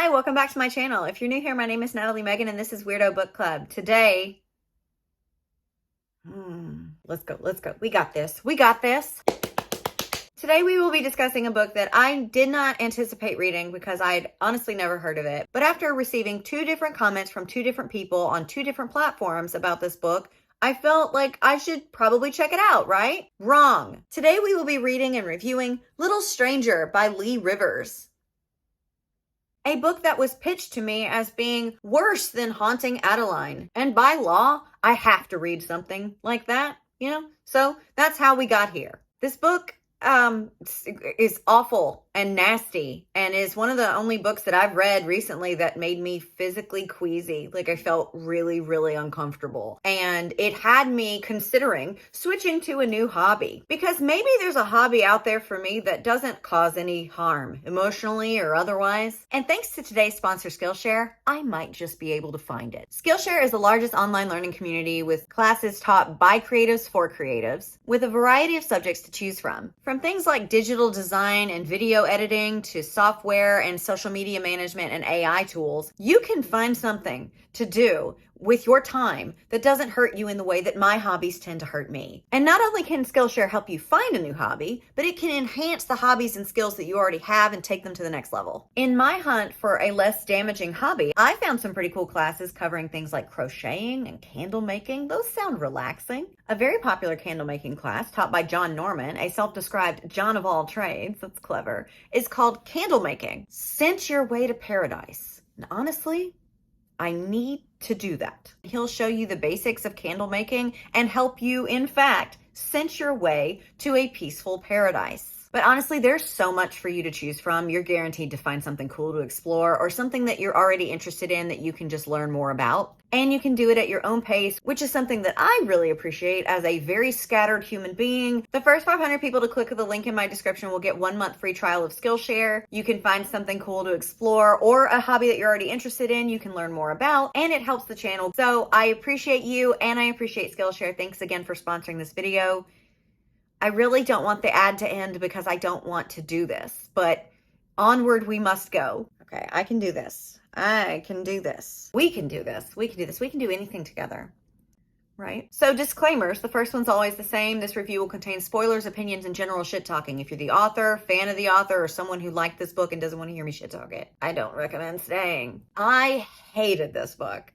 Hi, welcome back to my channel. If you're new here, my name is Natalie Megan and this is Weirdo Book Club. Today, let's go. We got this. Today we will be discussing a book that I did not anticipate reading because I'd honestly never heard of it. But after receiving two different comments from two different people on two different platforms about this book, I felt like I should probably check it out, right? Wrong. Today we will be reading and reviewing Little Stranger by Lee Rivers. A book that was pitched to me as being worse than Haunting Adeline. And by law, I have to read something like that, So that's how we got here. This book is awful and nasty and is one of the only books that I've read recently that made me physically queasy. Like I felt really, really uncomfortable. And it had me considering switching to a new hobby because maybe there's a hobby out there for me that doesn't cause any harm emotionally or otherwise. And thanks to today's sponsor, Skillshare, I might just be able to find it. Skillshare is the largest online learning community with classes taught by creatives for creatives with a variety of subjects to choose from. From things like digital design and video editing to software and social media management and AI tools, you can find something to do with your time that doesn't hurt you in the way that my hobbies tend to hurt me. And not only can Skillshare help you find a new hobby, but it can enhance the hobbies and skills that you already have and take them to the next level. In my hunt for a less damaging hobby, I found some pretty cool classes covering things like crocheting and candle making. Those sound relaxing. A very popular candle making class taught by John Norman, a self-described John of all trades, that's clever, is called Candle Making. Scent Your Way to Paradise. And honestly, I need to do that. He'll show you the basics of candle making and help you, in fact, scent your way to a peaceful paradise. But honestly, there's so much for you to choose from. You're guaranteed to find something cool to explore or something that you're already interested in that you can just learn more about. And you can do it at your own pace, which is something that I really appreciate as a very scattered human being. The first 500 people to click the link in my description will get 1 month free trial of Skillshare. You can find something cool to explore or a hobby that you're already interested in. You can learn more about, and it helps the channel. So I appreciate you and I appreciate Skillshare. Thanks again for sponsoring this video. I really don't want the ad to end because I don't want to do this, but onward we must go. Okay, I can do this. I can do this. We can do this. We can do this. We can do anything together, right? So disclaimers, the first one's always the same. This review will contain spoilers, opinions, and general shit talking. If you're the author, fan of the author, or someone who liked this book and doesn't want to hear me shit talk it, I don't recommend staying. I hated this book.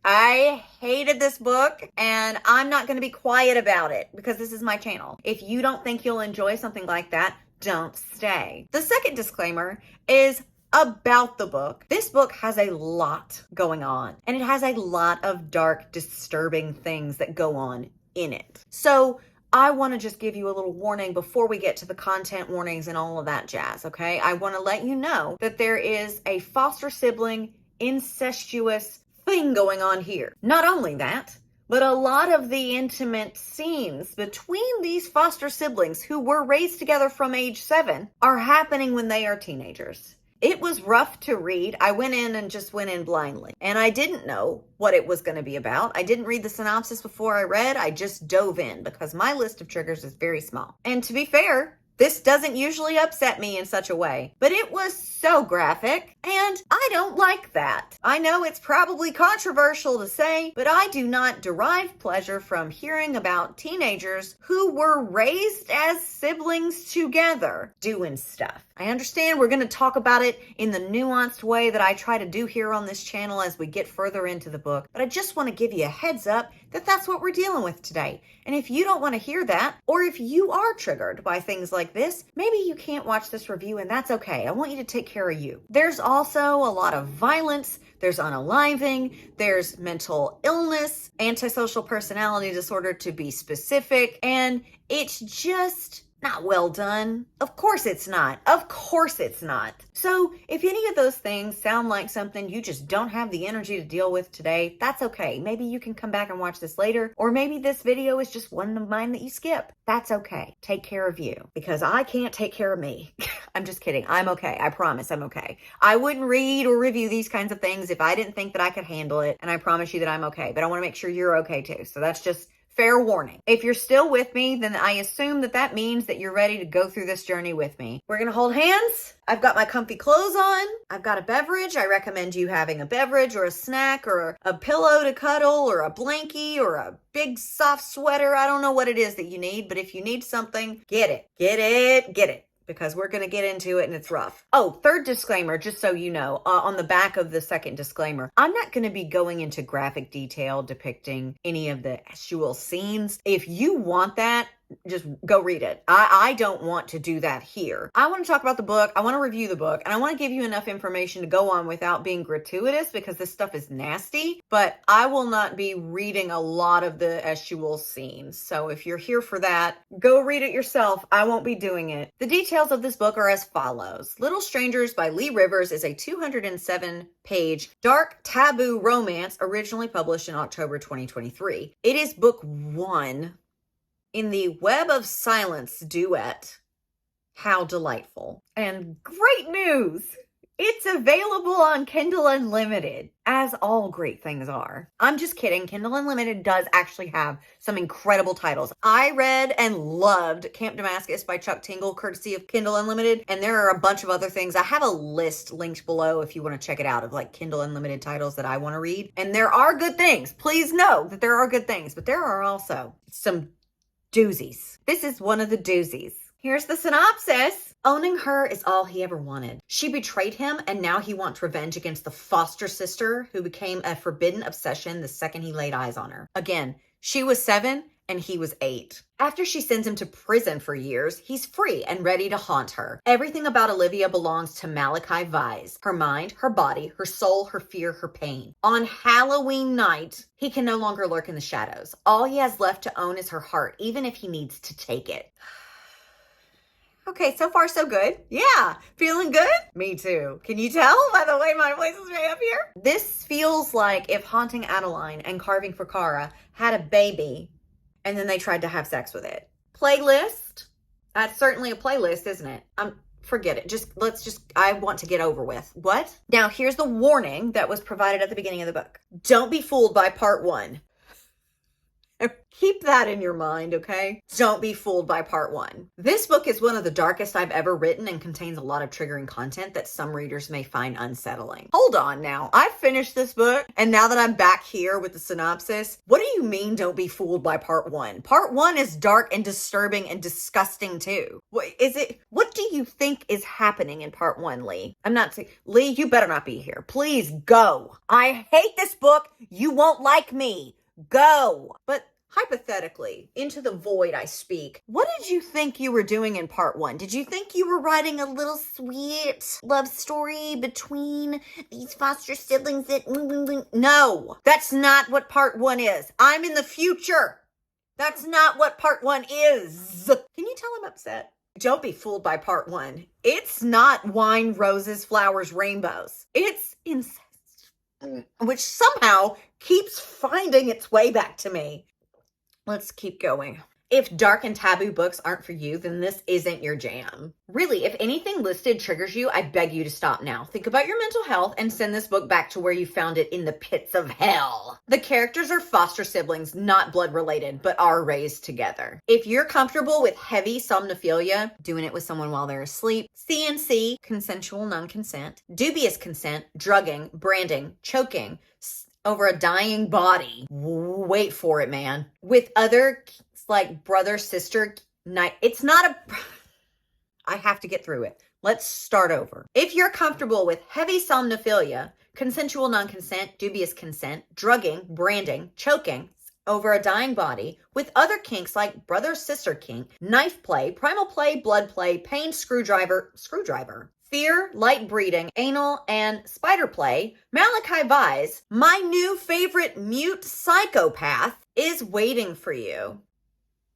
And I'm not going to be quiet about it because this is my channel. If you don't think you'll enjoy something like that, don't stay. The second disclaimer is about the book. This book has a lot going on, and it has a lot of dark, disturbing things that go on in it. So I want to just give you a little warning before we get to the content warnings and all of that jazz, okay? I want to let you know that there is a foster sibling incestuous thing going on here. Not only that, but a lot of the intimate scenes between these foster siblings who were raised together from age 7 are happening when they are teenagers. It was rough to read. I went in blindly. And I didn't know what it was going to be about. I didn't read the synopsis before I read. I just dove in because my list of triggers is very small. And to be fair, this doesn't usually upset me in such a way, but it was so graphic, and I don't like that. I know it's probably controversial to say, but I do not derive pleasure from hearing about teenagers who were raised as siblings together doing stuff. I understand we're going to talk about it in the nuanced way that I try to do here on this channel as we get further into the book, but I just want to give you a heads up that that's what we're dealing with today. And if you don't want to hear that, or if you are triggered by things like this, maybe you can't watch this review and that's okay. I want you to take care of you. There's also a lot of violence, there's unaliving, there's mental illness, antisocial personality disorder to be specific, and it's just not well done. Of course it's not. Of course it's not. So if any of those things sound like something you just don't have the energy to deal with today, that's okay. Maybe you can come back and watch this later, or maybe this video is just one of mine that you skip. That's okay. Take care of you because I can't take care of me. I'm just kidding. I'm okay. I promise I'm okay. I wouldn't read or review these kinds of things if I didn't think that I could handle it, and I promise you that I'm okay, but I want to make sure you're okay too. So that's just Fair warning. If you're still with me, then I assume that means that you're ready to go through this journey with me. We're going to hold hands. I've got my comfy clothes on. I've got a beverage. I recommend you having a beverage or a snack or a pillow to cuddle or a blankie or a big soft sweater. I don't know what it is that you need, but if you need something, get it. Get it. Get it. Because we're going to get into it and it's rough. Oh, third disclaimer, just so you know, on the back of the second disclaimer, I'm not going to be going into graphic detail depicting any of the actual scenes. If you want that, just go read it. I don't want to do that here. I want to talk about the book. I want to review the book and I want to give you enough information to go on without being gratuitous because this stuff is nasty, but I will not be reading a lot of the actual scenes. So if you're here for that, go read it yourself. I won't be doing it. The details of this book are as follows. Little Strangers by Lee Rivers is a 207-page dark taboo romance originally published in October 2023. It is book 1 in the Web of Silence duet, How Delightful. And great news! It's available on Kindle Unlimited, as all great things are. I'm just kidding. Kindle Unlimited does actually have some incredible titles. I read and loved Camp Damascus by Chuck Tingle, courtesy of Kindle Unlimited, and there are a bunch of other things. I have a list linked below if you want to check it out of like Kindle Unlimited titles that I want to read. And there are good things. Please know that there are good things, but there are also some doozies. This is one of the doozies. Here's the synopsis. Owning her is all he ever wanted. She betrayed him and now he wants revenge against the foster sister who became a forbidden obsession the second he laid eyes on her. Again, she was 7 and he was 8. After she sends him to prison for years, he's free and ready to haunt her. Everything about Olivia belongs to Malachi Vise. Her mind, her body, her soul, her fear, her pain. On Halloween night, he can no longer lurk in the shadows. All he has left to own is her heart, even if he needs to take it. Okay, so far so good. Yeah, feeling good? Me too. Can you tell by the way my voice is made up here? This feels like if Haunting Adeline and Carving for Kara had a baby and then they tried to have sex with it. Playlist? That's certainly a playlist, isn't it? Forget it. I want to get over with. What? Now, here's the warning that was provided at the beginning of the book. Don't be fooled by part 1. Keep that in your mind, okay? Don't be fooled by part 1. This book is one of the darkest I've ever written and contains a lot of triggering content that some readers may find unsettling. Hold on now. I finished this book, and now that I'm back here with the synopsis, what do you mean don't be fooled by part 1? Part 1 is dark and disturbing and disgusting too. What do you think is happening in part 1, Lee? I'm not saying, Lee, you better not be here. Please go. I hate this book. You won't like me. Go. But hypothetically, into the void I speak. What did you think you were doing in part 1? Did you think you were writing a little sweet love story between these foster siblings that... No, that's not what part 1 is. I'm in the future. That's not what part 1 is. Can you tell I'm upset? Don't be fooled by part 1. It's not wine, roses, flowers, rainbows. It's incest, which somehow keeps finding its way back to me. Let's keep going. If dark and taboo books aren't for you, then this isn't your jam. Really, if anything listed triggers you, I beg you to stop now. Think about your mental health and send this book back to where you found it in the pits of hell. The characters are foster siblings, not blood related, but are raised together. If you're comfortable with heavy somnophilia, doing it with someone while they're asleep, CNC, consensual non-consent, dubious consent, drugging, branding, choking, over a dying body. Wait for it, man. With other, like brother, sister, night. It's not a... I have to get through it. Let's start over. If you're comfortable with heavy somnophilia, consensual non-consent, dubious consent, drugging, branding, choking over a dying body, with other kinks like brother, sister kink, knife play, primal play, blood play, pain, screwdriver, fear, light breeding, anal, and spider play, Malachi Vise, my new favorite mute psychopath, is waiting for you.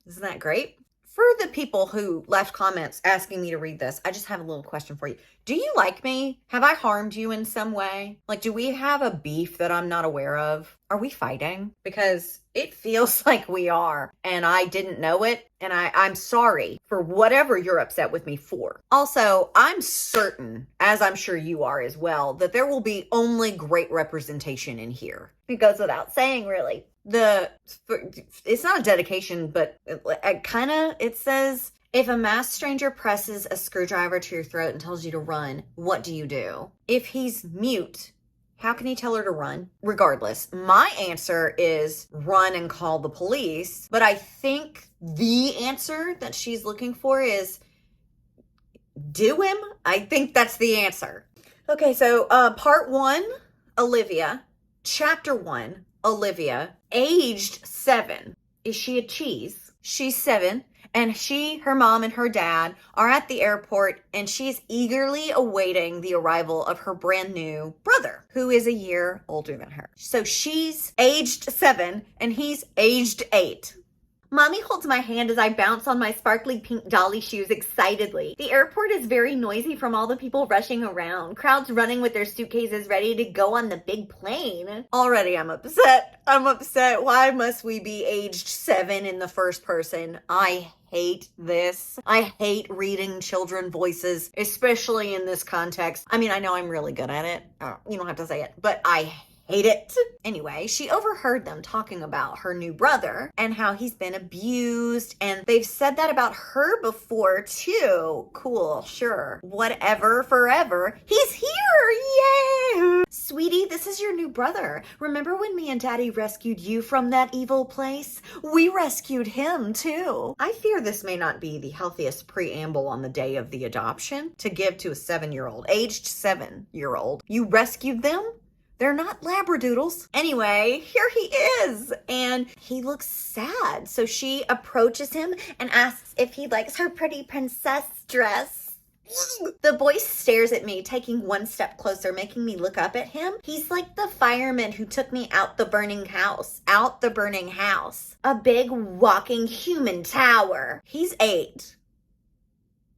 Isn't that great? For the people who left comments asking me to read this, I just have a little question for you. Do you like me? Have I harmed you in some way? Like, do we have a beef that I'm not aware of? Are we fighting? Because It feels like we are, and I didn't know it, and I'm sorry for whatever you're upset with me for. Also, I'm certain, as I'm sure you are as well, that there will be only great representation in here. It goes without saying, really. It's not a dedication, but it says, if a masked stranger presses a screwdriver to your throat and tells you to run, what do you do? If he's mute, how can he tell her to run? Regardless, my answer is run and call the police. But I think the answer that she's looking for is do him. I think that's the answer. Okay, so part 1, Olivia. Chapter 1, Olivia. Aged 7. Is she a cheese? She's 7. And her mom, and her dad are at the airport, and she's eagerly awaiting the arrival of her brand new brother, who is a year older than her. So she's aged 7, and he's aged 8. Mommy holds my hand as I bounce on my sparkly pink dolly shoes excitedly. The airport is very noisy from all the people rushing around, crowds running with their suitcases ready to go on the big plane. Already I'm upset. Why must we be aged 7 in the first person? I hate this. I hate reading children voices, especially in this context. I mean, I know I'm really good at it. You don't have to say it, but I hate it. Anyway, she overheard them talking about her new brother and how he's been abused, and they've said that about her before too. Cool, sure, whatever, forever. He's here, yay! Sweetie, this is your new brother. Remember when me and Daddy rescued you from that evil place? We rescued him too. I fear this may not be the healthiest preamble on the day of the adoption to give to a 7-year-old, aged 7-year-old. You rescued them? They're not labradoodles. Anyway, here he is, and he looks sad. So she approaches him and asks if he likes her pretty princess dress. The boy stares at me, taking one step closer, making me look up at him. He's like the fireman who took me out the burning house. A big walking human tower. He's 8.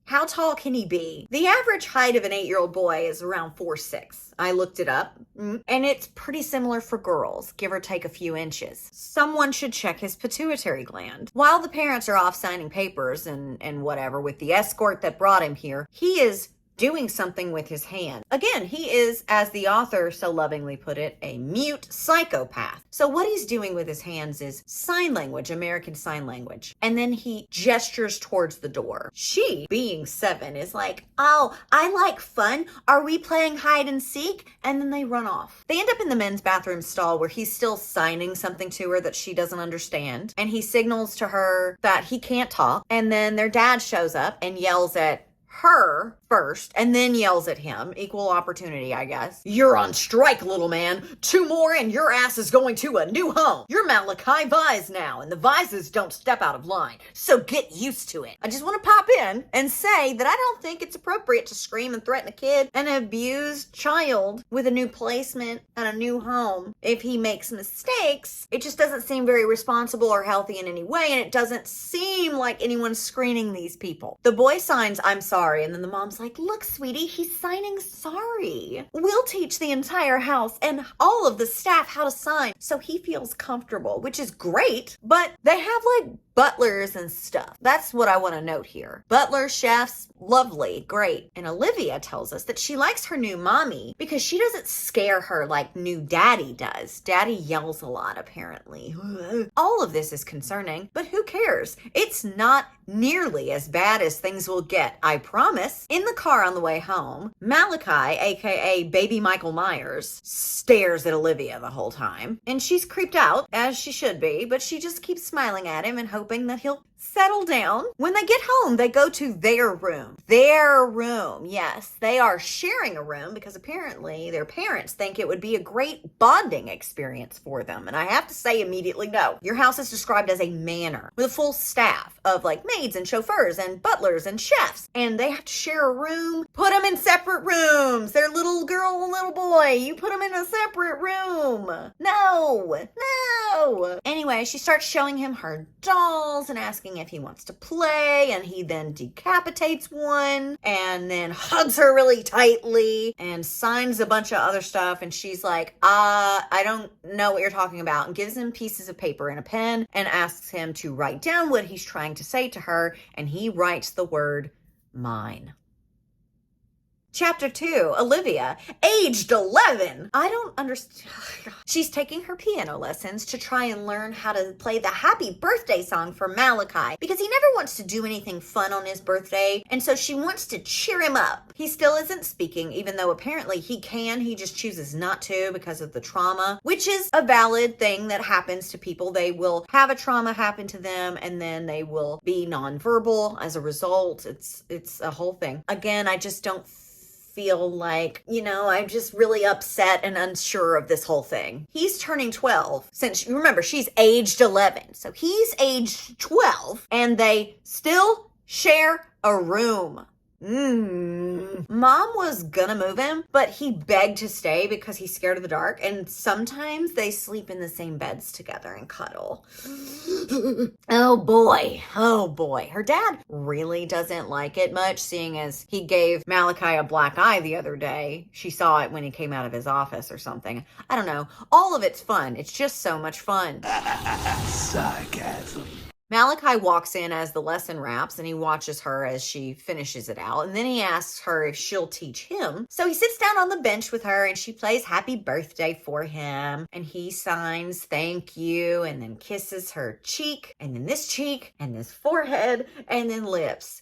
How tall can he be? The average height of an 8-year-old boy is around 4'6". I looked it up, and it's pretty similar for girls, give or take a few inches. Someone should check his pituitary gland. While the parents are off signing papers and whatever with the escort that brought him here, he is doing something with his hand. Again, he is, as the author so lovingly put it, a mute psychopath. So what he's doing with his hands is sign language, American Sign Language. And then he gestures towards the door. She, being 7, is like, oh, I like fun. Are we playing hide and seek? And then they run off. They end up in the men's bathroom stall where he's still signing something to her that she doesn't understand. And he signals to her that he can't talk. And then their dad shows up and yells at her first and then yells at him. Equal opportunity, I guess. You're on strike, little man. 2 more and your ass is going to a new home. You're Malachi Vise now, and the Vises don't step out of line. So get used to it. I just want to pop in and say that I don't think it's appropriate to scream and threaten a kid, an abused child, with a new placement and a new home. If he makes mistakes, it just doesn't seem very responsible or healthy in any way, and it doesn't seem like anyone's screening these people. The boy signs, I'm sorry, and then the mom's like, look, sweetie, he's signing sorry. We'll teach the entire house and all of the staff how to sign so he feels comfortable, which is great, but they have like butlers and stuff. That's what I want to note here. Butlers, chefs, lovely, great. And Olivia tells us that she likes her new mommy because she doesn't scare her like new daddy does. Daddy yells a lot, apparently. All of this is concerning, but who cares? It's not nearly as bad as things will get, I promise. In the car on the way home, Malachi, aka Baby Michael Myers, stares at Olivia the whole time. And she's creeped out, as she should be, but she just keeps smiling at him and hoping that he'll settle down. When they get home, they go to their room. Their room, yes. They are sharing a room because apparently their parents think it would be a great bonding experience for them. And I have to say immediately, no. Your house is described as a manor with a full staff of like maids and chauffeurs and butlers and chefs. And they have to share a room. Put them in separate rooms. They're little girl and little boy. You put them in a separate room. No. Anyway, she starts showing him her dolls and asking asking if he wants to play, and he then decapitates one and then hugs her really tightly and signs a bunch of other stuff. And she's like, I don't know what you're talking about, and gives him pieces of paper and a pen and asks him to write down what he's trying to say to her. And he writes the word mine. Chapter 2, Olivia, aged 11. I don't understand. She's taking her piano lessons to try and learn how to play the happy birthday song for Malachi because he never wants to do anything fun on his birthday, and so she wants to cheer him up. He still isn't speaking, even though apparently he can. He just chooses not to because of the trauma, which is a valid thing that happens to people. They will have a trauma happen to them, and then they will be nonverbal as a result. It's a whole thing. Again, I just don't feel like, I'm just really upset and unsure of this whole thing. He's turning 12, since, remember, she's aged 11. So he's aged 12, and they still share a room. Mom was gonna move him, but he begged to stay because he's scared of the dark, and sometimes they sleep in the same beds together and cuddle. Oh boy. Her dad really doesn't like it much, seeing as he gave Malachi a black eye the other day. She saw it when he came out of his office or something. I don't know. All of it's fun. It's just so much fun. Sarcasm. Malachi walks in as the lesson wraps, and he watches her as she finishes it out, and then he asks her if she'll teach him. So he sits down on the bench with her, and she plays happy birthday for him, and he signs thank you, and then kisses her cheek, and then this cheek, and this forehead, and then lips.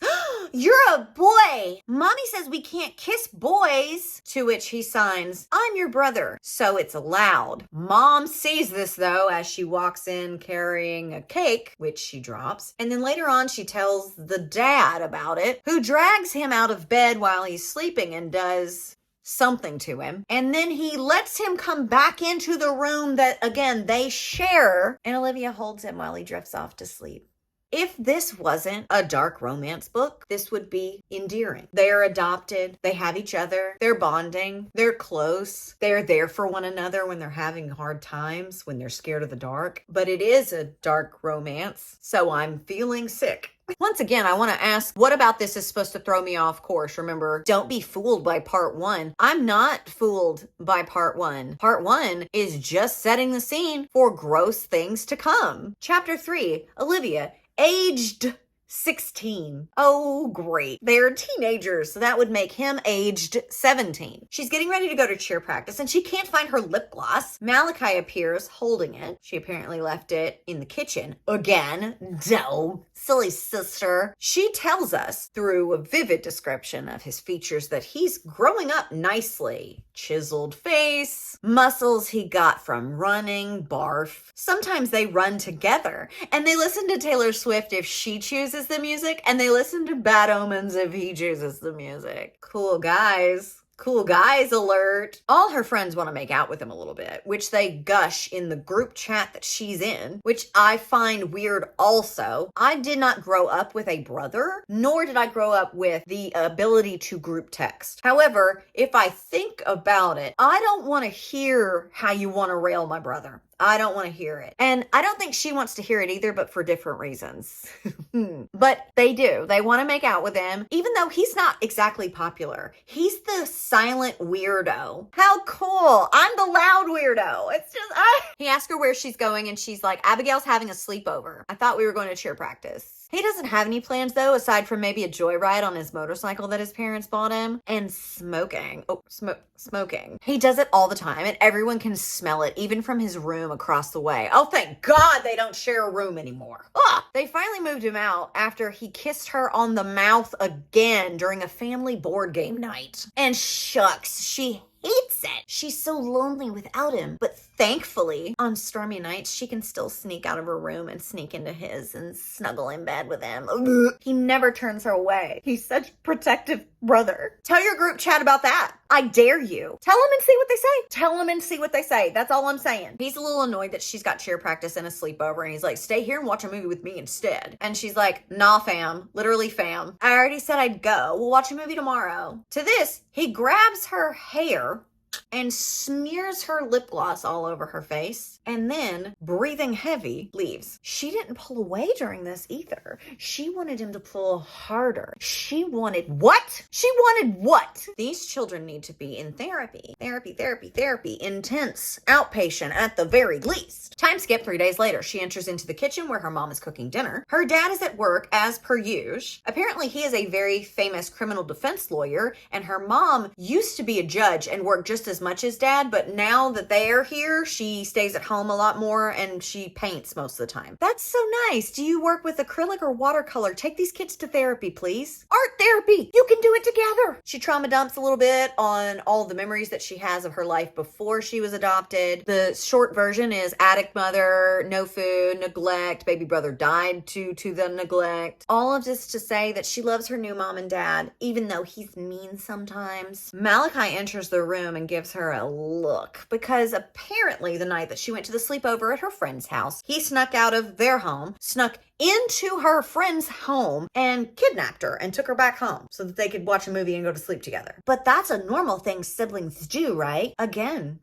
You're a boy! Mommy says we can't kiss boys. To which he signs, I'm your brother, so it's allowed. Mom sees this, though, as she walks in carrying a cake, which she drops. And then later on, she tells the dad about it, who drags him out of bed while he's sleeping and does something to him. And then he lets him come back into the room that, again, they share. And Olivia holds him while he drifts off to sleep. If this wasn't a dark romance book, this would be endearing. They are adopted. They have each other. They're bonding. They're close. They're there for one another when they're having hard times, when they're scared of the dark. But it is a dark romance, so I'm feeling sick. Once again, I want to ask, what about this is supposed to throw me off course? Remember, don't be fooled by part 1. I'm not fooled by part 1. Part 1 is just setting the scene for gross things to come. Chapter 3, Olivia, aged 16. Oh, great. They're teenagers, so that would make him aged 17. She's getting ready to go to cheer practice, and she can't find her lip gloss. Malachi appears holding it. She apparently left it in the kitchen. Again. Doe. Silly sister. She tells us through a vivid description of his features that he's growing up nicely. Chiseled face, muscles he got from running, barf. Sometimes they run together, and they listen to Taylor Swift if she chooses the music, and they listen to Bad Omens if he chooses the music. Cool guys. Cool guys alert. All her friends want to make out with him a little bit, which they gush in the group chat that she's in, which I find weird also. I did not grow up with a brother, nor did I grow up with the ability to group text. However, if I think about it, I don't want to hear how you want to rail my brother. I don't want to hear it. And I don't think she wants to hear it either, but for different reasons. But they do. They want to make out with him, even though he's not exactly popular. He's the silent weirdo. How cool. I'm the loud weirdo. It's just, He asked her where she's going, and she's like, Abigail's having a sleepover. I thought we were going to cheer practice. He doesn't have any plans, though, aside from maybe a joyride on his motorcycle that his parents bought him. And smoking. Smoking. He does it all the time, and everyone can smell it, even from his room across the way. Oh, thank God they don't share a room anymore. They finally moved him out after he kissed her on the mouth again during a family board game night. And shucks, she hates it. She's so lonely without him. But thankfully, on stormy nights, she can still sneak out of her room and sneak into his and snuggle in bed with him. He never turns her away. He's such a protective brother. Tell your group chat about that. I dare you. Tell them and see what they say. Tell them and see what they say. That's all I'm saying. He's a little annoyed that she's got cheer practice and a sleepover, and he's like, stay here and watch a movie with me instead. And she's like, nah, fam. Literally, fam. I already said I'd go. We'll watch a movie tomorrow. To this, he grabs her hair and smears her lip gloss all over her face, and then, breathing heavy, leaves. She didn't pull away during this either. She wanted him to pull harder. She wanted what? She wanted what? These children need to be in therapy. Therapy. Intense. Outpatient at the very least. Time skip 3 days later. She enters into the kitchen where her mom is cooking dinner. Her dad is at work as per usual. Apparently he is a very famous criminal defense lawyer, and her mom used to be a judge and worked just as much as dad, but now that they're here, she stays at home a lot more and she paints most of the time. That's so nice. Do you work with acrylic or watercolor? Take these kids to therapy, please. Art therapy. You can do it together. She trauma dumps a little bit on all the memories that she has of her life before she was adopted. The short version is addict mother, no food, neglect, baby brother died to the neglect. All of this to say that she loves her new mom and dad, even though he's mean sometimes. Malachi enters the room and gives her a look, because apparently the night that she went to the sleepover at her friend's house, he snuck out of their home, snuck into her friend's home, and kidnapped her and took her back home so that they could watch a movie and go to sleep together. But that's a normal thing siblings do, right? Again,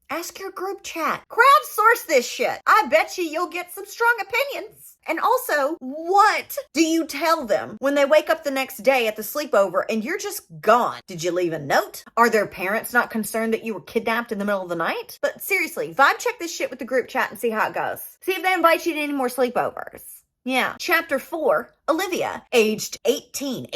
ask your group chat. Crowdsource this shit. I bet you'll get some strong opinions. And also, what do you tell them when they wake up the next day at the sleepover and you're just gone? Did you leave a note? Are their parents not concerned that you were kidnapped in the middle of the night? But seriously, vibe check this shit with the group chat and see how it goes. See if they invite you to any more sleepovers. Yeah. Chapter 4, Olivia, aged 18.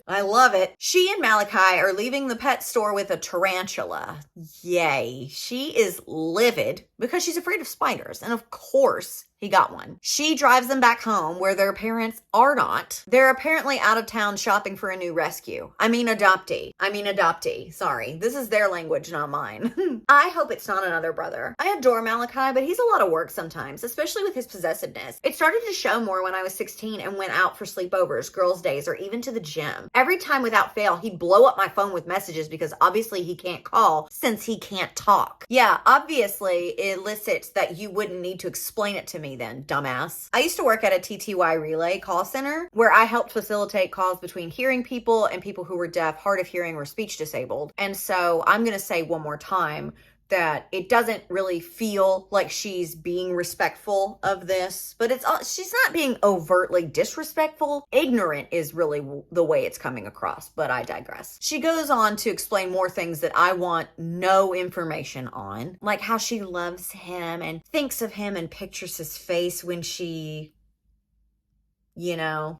I love it. She and Malachi are leaving the pet store with a tarantula. Yay. She is livid because she's afraid of spiders. And of course, he got one. She drives them back home where their parents are not. They're apparently out of town shopping for a new rescue. Adoptee. Sorry. This is their language, not mine. I hope it's not another brother. I adore Malachi, but he's a lot of work sometimes, especially with his possessiveness. It started to show more when I was 16 and went out for sleepovers, girls' days, or even to the gym. Every time without fail, he'd blow up my phone with messages because obviously he can't call since he can't talk. Yeah, obviously it elicits that you wouldn't need to explain it to me then, dumbass. I used to work at a TTY relay call center where I helped facilitate calls between hearing people and people who were deaf, hard of hearing, or speech disabled. And so I'm going to say one more time that it doesn't really feel like she's being respectful of this, but she's not being overtly disrespectful. Ignorant is really the way it's coming across, but I digress. She goes on to explain more things that I want no information on, like how she loves him and thinks of him and pictures his face when she,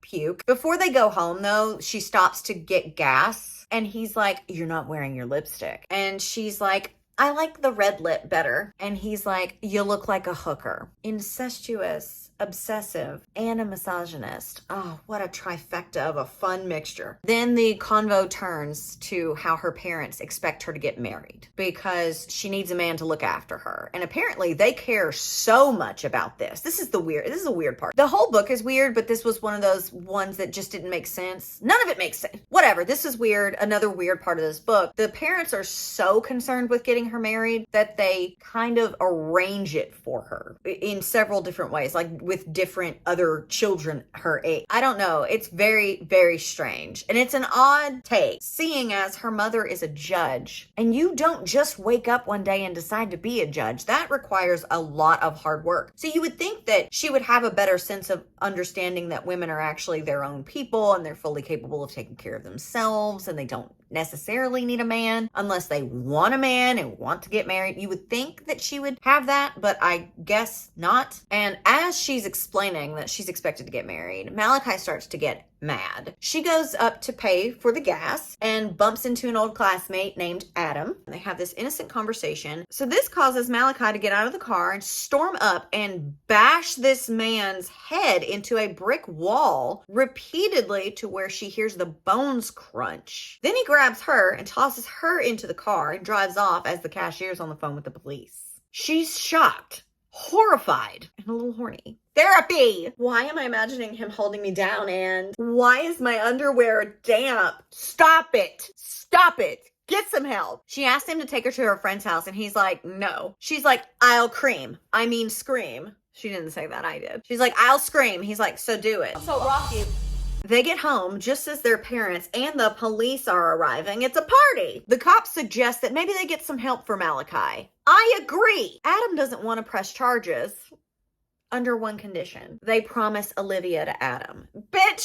puke. Before they go home though, she stops to get gas and he's like, "You're not wearing your lipstick." And she's like, "I like the red lip better." And he's like, "You look like a hooker." Incestuous, obsessive, and a misogynist. Oh, what a trifecta of a fun mixture. Then the convo turns to how her parents expect her to get married because she needs a man to look after her. And apparently they care so much about this. This is a weird part. The whole book is weird, but this was one of those ones that just didn't make sense. None of it makes sense. Whatever. This is weird. Another weird part of this book. The parents are so concerned with getting her married that they kind of arrange it for her in several different ways, like with different other children her age. I don't know. It's very, very strange. And it's an odd take, seeing as her mother is a judge. And you don't just wake up one day and decide to be a judge. That requires a lot of hard work. So you would think that she would have a better sense of understanding that women are actually their own people and they're fully capable of taking care of themselves and they don't necessarily need a man unless they want a man and want to get married. You would think that she would have that, but I guess not. And as she's explaining that she's expected to get married, Malachi starts to get mad. She goes up to pay for the gas and bumps into an old classmate named Adam. They have this innocent conversation. So this causes Malachi to get out of the car and storm up and bash this man's head into a brick wall repeatedly to where she hears the bones crunch. Then he grabs her and tosses her into the car and drives off as the cashier's on the phone with the police. She's shocked, horrified, and a little horny. Therapy! Why am I imagining him holding me down and why is my underwear damp? Stop it! Stop it! Get some help. She asked him to take her to her friend's house and he's like, no. She's like, I'll scream. She didn't say that, I did. She's like, I'll scream. He's like, so do it. So Rocky, They get home just as their parents and the police are arriving. It's a party. The cops suggest that maybe they get some help for Malachi. I agree. Adam doesn't want to press charges. Under one condition. They promise Olivia to Adam. Bitch,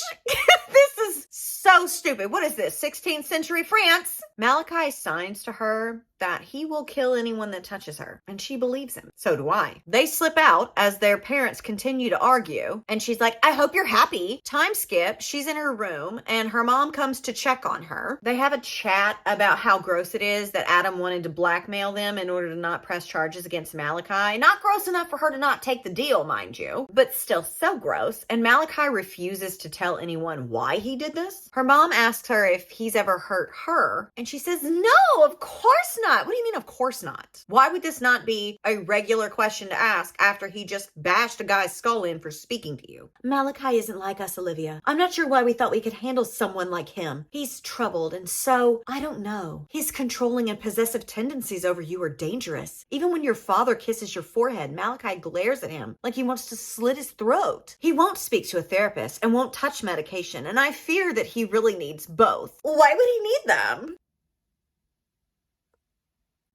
this is so stupid. What is this, 16th century France? Malachi signs to her that he will kill anyone that touches her, and she believes him. So do I. They slip out as their parents continue to argue, and she's like, I hope you're happy. Time skip, she's in her room, and her mom comes to check on her. They have a chat about how gross it is that Adam wanted to blackmail them in order to not press charges against Malachi. Not gross enough for her to not take the deal, mind you, but still so gross. And Malachi refuses to tell anyone why he did this. Her mom asks her if he's ever hurt her, and she says, no, of course not. What do you mean, of course not? Why would this not be a regular question to ask after he just bashed a guy's skull in for speaking to you? Malachi isn't like us, Olivia. I'm not sure why we thought we could handle someone like him. He's troubled, and so, I don't know. His controlling and possessive tendencies over you are dangerous. Even when your father kisses your forehead, Malachi glares at him like he wants to slit his throat. He won't speak to a therapist and won't touch medication, and I fear that he really needs both. Why would he need them?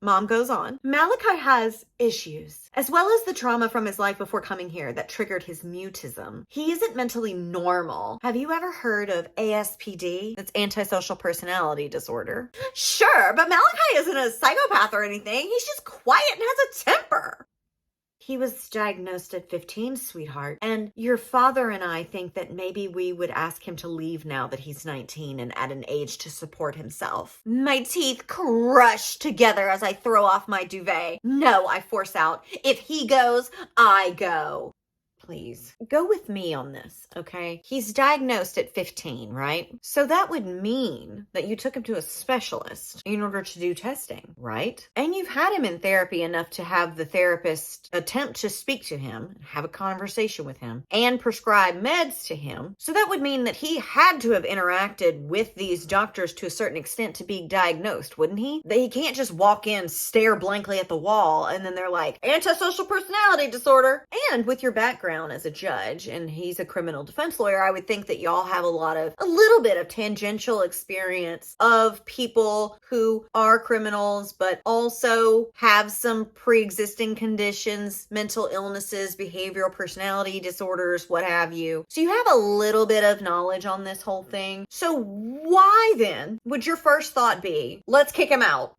Mom goes on. Malachi has issues, as well as the trauma from his life before coming here that triggered his mutism. He isn't mentally normal. Have you ever heard of ASPD? That's antisocial personality disorder. Sure, but Malachi isn't a psychopath or anything. He's just quiet and has a temper. He was diagnosed at 15, sweetheart. And your father and I think that maybe we would ask him to leave now that he's 19 and at an age to support himself. My teeth crush together as I throw off my duvet. No, I force out. If he goes, I go. Please, go with me on this, okay? He's diagnosed at 15, right? So that would mean that you took him to a specialist in order to do testing, right? And you've had him in therapy enough to have the therapist attempt to speak to him, have a conversation with him, and prescribe meds to him. So that would mean that he had to have interacted with these doctors to a certain extent to be diagnosed, wouldn't he? That he can't just walk in, stare blankly at the wall, and then they're like, antisocial personality disorder. And with your background as a judge, and he's a criminal defense lawyer, I would think that y'all have a little bit of tangential experience of people who are criminals, but also have some pre-existing conditions, mental illnesses, behavioral personality disorders, what have you. So you have a little bit of knowledge on this whole thing. So why then would your first thought be, let's kick him out?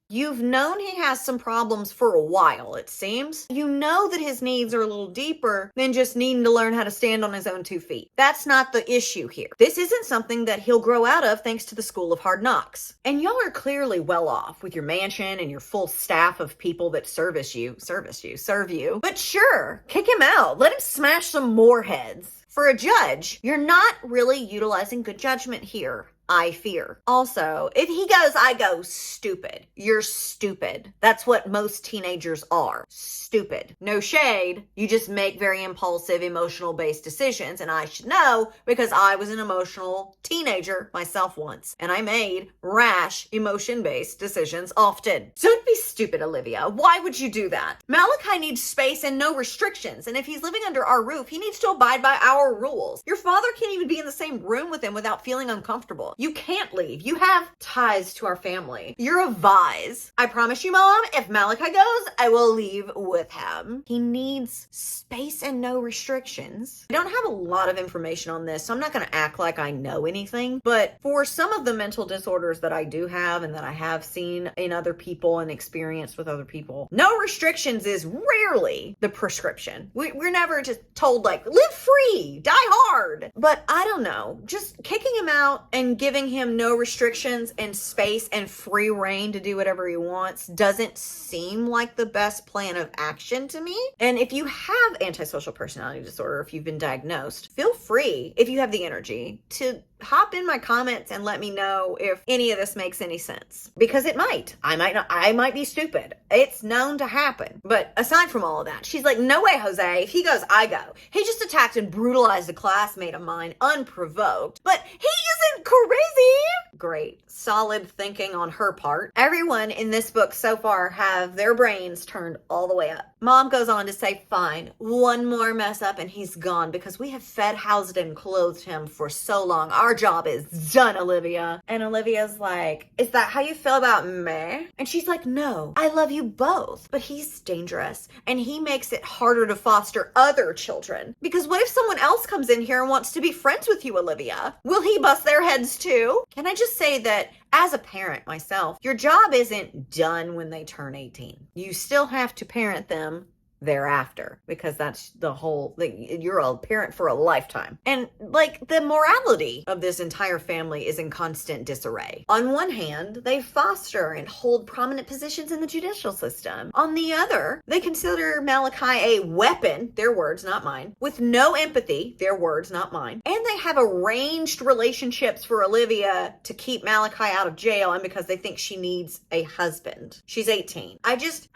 You've known he has some problems for a while, it seems. You know that his needs are a little deeper than just needing to learn how to stand on his own 2 feet. That's not the issue here. This isn't something that he'll grow out of thanks to the School of Hard Knocks. And y'all are clearly well off with your mansion and your full staff of people that serve you. But sure, kick him out. Let him smash some more heads. For a judge, you're not really utilizing good judgment here, I fear. Also, if he goes, I go, stupid. You're stupid. That's what most teenagers are. Stupid. No shade. You just make very impulsive, emotional-based decisions, and I should know because I was an emotional teenager myself once, and I made rash, emotion-based decisions often. Don't be stupid, Olivia. Why would you do that? Malachi needs space and no restrictions, and if he's living under our roof, he needs to abide by our rules. Your father can't even be in the same room with him without feeling uncomfortable. You can't leave. You have ties to our family. You're a vise. I promise you, Mom, if Malachi goes, I will leave with him. He needs space and no restrictions. I don't have a lot of information on this, so I'm not going to act like I know anything, but for some of the mental disorders that I do have and that I have seen in other people and experienced with other people, no restrictions is rarely the prescription. We're never just told, like, live free, die hard. But I don't know, just kicking him out and giving him no restrictions and space and free reign to do whatever he wants doesn't seem like the best plan of action to me. And if you have antisocial personality disorder, if you've been diagnosed, feel free, if you have the energy, to hop in my comments and let me know if any of this makes any sense. Because it might. I might not. I might be stupid. It's known to happen. But aside from all of that, she's like, no way, Jose. If he goes, I go. He just attacked and brutalized a classmate of mine unprovoked. But he isn't crazy. Great. Solid thinking on her part. Everyone in this book so far have their brains turned all the way up. Mom goes on to say, fine, one more mess up and he's gone because we have fed, housed, and clothed him for so long. Our job is done, Olivia. And Olivia's like, is that how you feel about me? And she's like, no, I love you both, but he's dangerous and he makes it harder to foster other children. Because what if someone else comes in here and wants to be friends with you, Olivia? Will he bust their heads too? Can I just say that as a parent myself, your job isn't done when they turn 18. You still have to parent them thereafter, because that's the whole thing. You're a parent for a lifetime. And like, the morality of this entire family is in constant disarray. On one hand, they foster and hold prominent positions in the judicial system. On the other, they consider Malachi a weapon, their words, not mine, with no empathy, their words, not mine. And they have arranged relationships for Olivia to keep Malachi out of jail, and because they think she needs a husband. She's 18. I just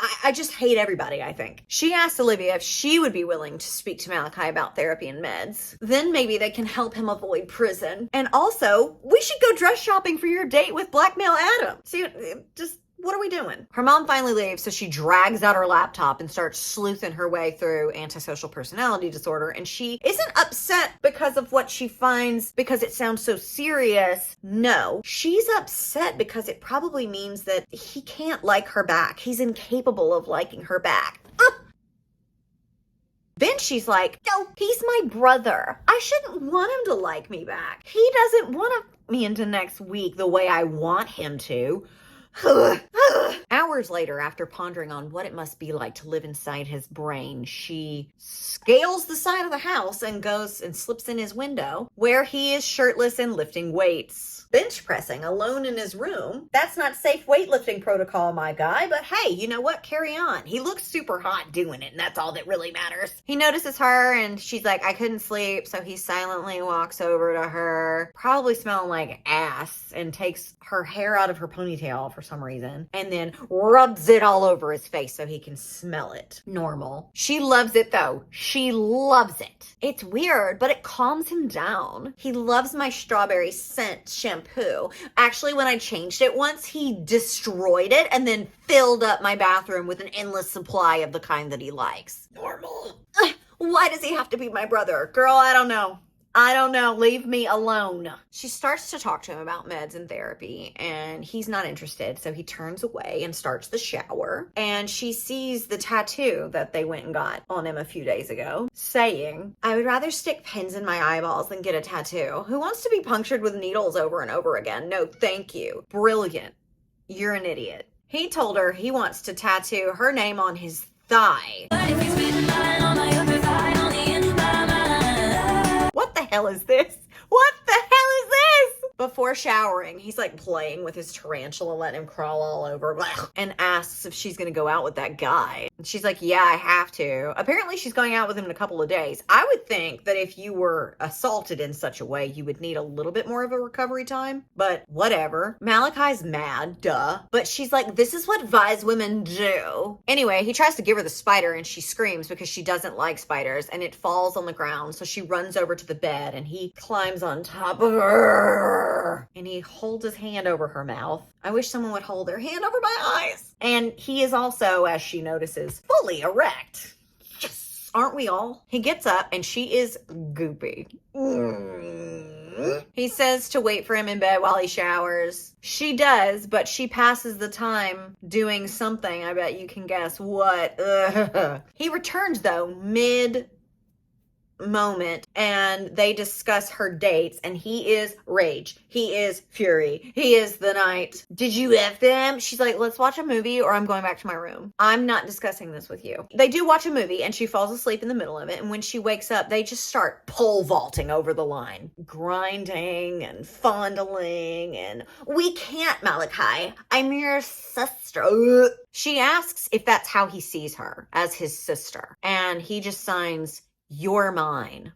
hate everybody, I think. She asked Olivia if she would be willing to speak to Malachi about therapy and meds. Then maybe they can help him avoid prison. And also, we should go dress shopping for your date with Blackmail Adam. See, just what are we doing? Her mom finally leaves, so she drags out her laptop and starts sleuthing her way through antisocial personality disorder. And she isn't upset because of what she finds because it sounds so serious. No, she's upset because it probably means that he can't like her back. He's incapable of liking her back. Then she's like, no, he's my brother. I shouldn't want him to like me back. He doesn't want me into next week the way I want him to. Hours later, after pondering on what it must be like to live inside his brain, she scales the side of the house and goes and slips in his window, where he is shirtless and lifting weights. Bench pressing alone in his room. That's not safe weightlifting protocol, my guy, but hey, you know what? Carry on. He looks super hot doing it, and that's all that really matters. He notices her, and she's like, I couldn't sleep, so he silently walks over to her, probably smelling like ass, and takes her hair out of her ponytail for some reason, and then rubs it all over his face so he can smell it. Normal. She loves it, though. She loves it. It's weird, but it calms him down. He loves my strawberry scent shampoo. Actually, when I changed it once, he destroyed it and then filled up my bathroom with an endless supply of the kind that he likes. Normal. Why does he have to be my brother? Girl, I don't know. Leave me alone. She starts to talk to him about meds and therapy, and he's not interested, so he turns away and starts the shower. And she sees the tattoo that they went and got on him a few days ago, saying, I would rather stick pins in my eyeballs than get a tattoo. Who wants to be punctured with needles over and over again? No, thank you. Brilliant. You're an idiot. He told her he wants to tattoo her name on his thigh. What the hell is this? What the hell is this? Before showering, he's like playing with his tarantula, letting him crawl all over, and asks if she's gonna go out with that guy. And she's like, yeah, I have to. Apparently she's going out with him in a couple of days. I would think that if you were assaulted in such a way, you would need a little bit more of a recovery time, but whatever. Malachi's mad, duh. But she's like, this is what wise women do. Anyway, he tries to give her the spider and she screams because she doesn't like spiders, and it falls on the ground. So she runs over to the bed and he climbs on top of her. And he holds his hand over her mouth. I wish someone would hold their hand over my eyes. And he is also, as she notices, fully erect. Yes, aren't we all? He gets up and she is goopy. He says to wait for him in bed while he showers. She does, but she passes the time doing something. I bet you can guess what. He returns though mid-moment, and they discuss her dates, and he is rage. He is fury. He is the night. Did you F them? She's like, let's watch a movie or I'm going back to my room. I'm not discussing this with you. They do watch a movie and she falls asleep in the middle of it, and when she wakes up, they just start pole vaulting over the line. Grinding and fondling and, we can't, Malachi. I'm your sister. She asks if that's how he sees her, as his sister. And he just signs, you're mine.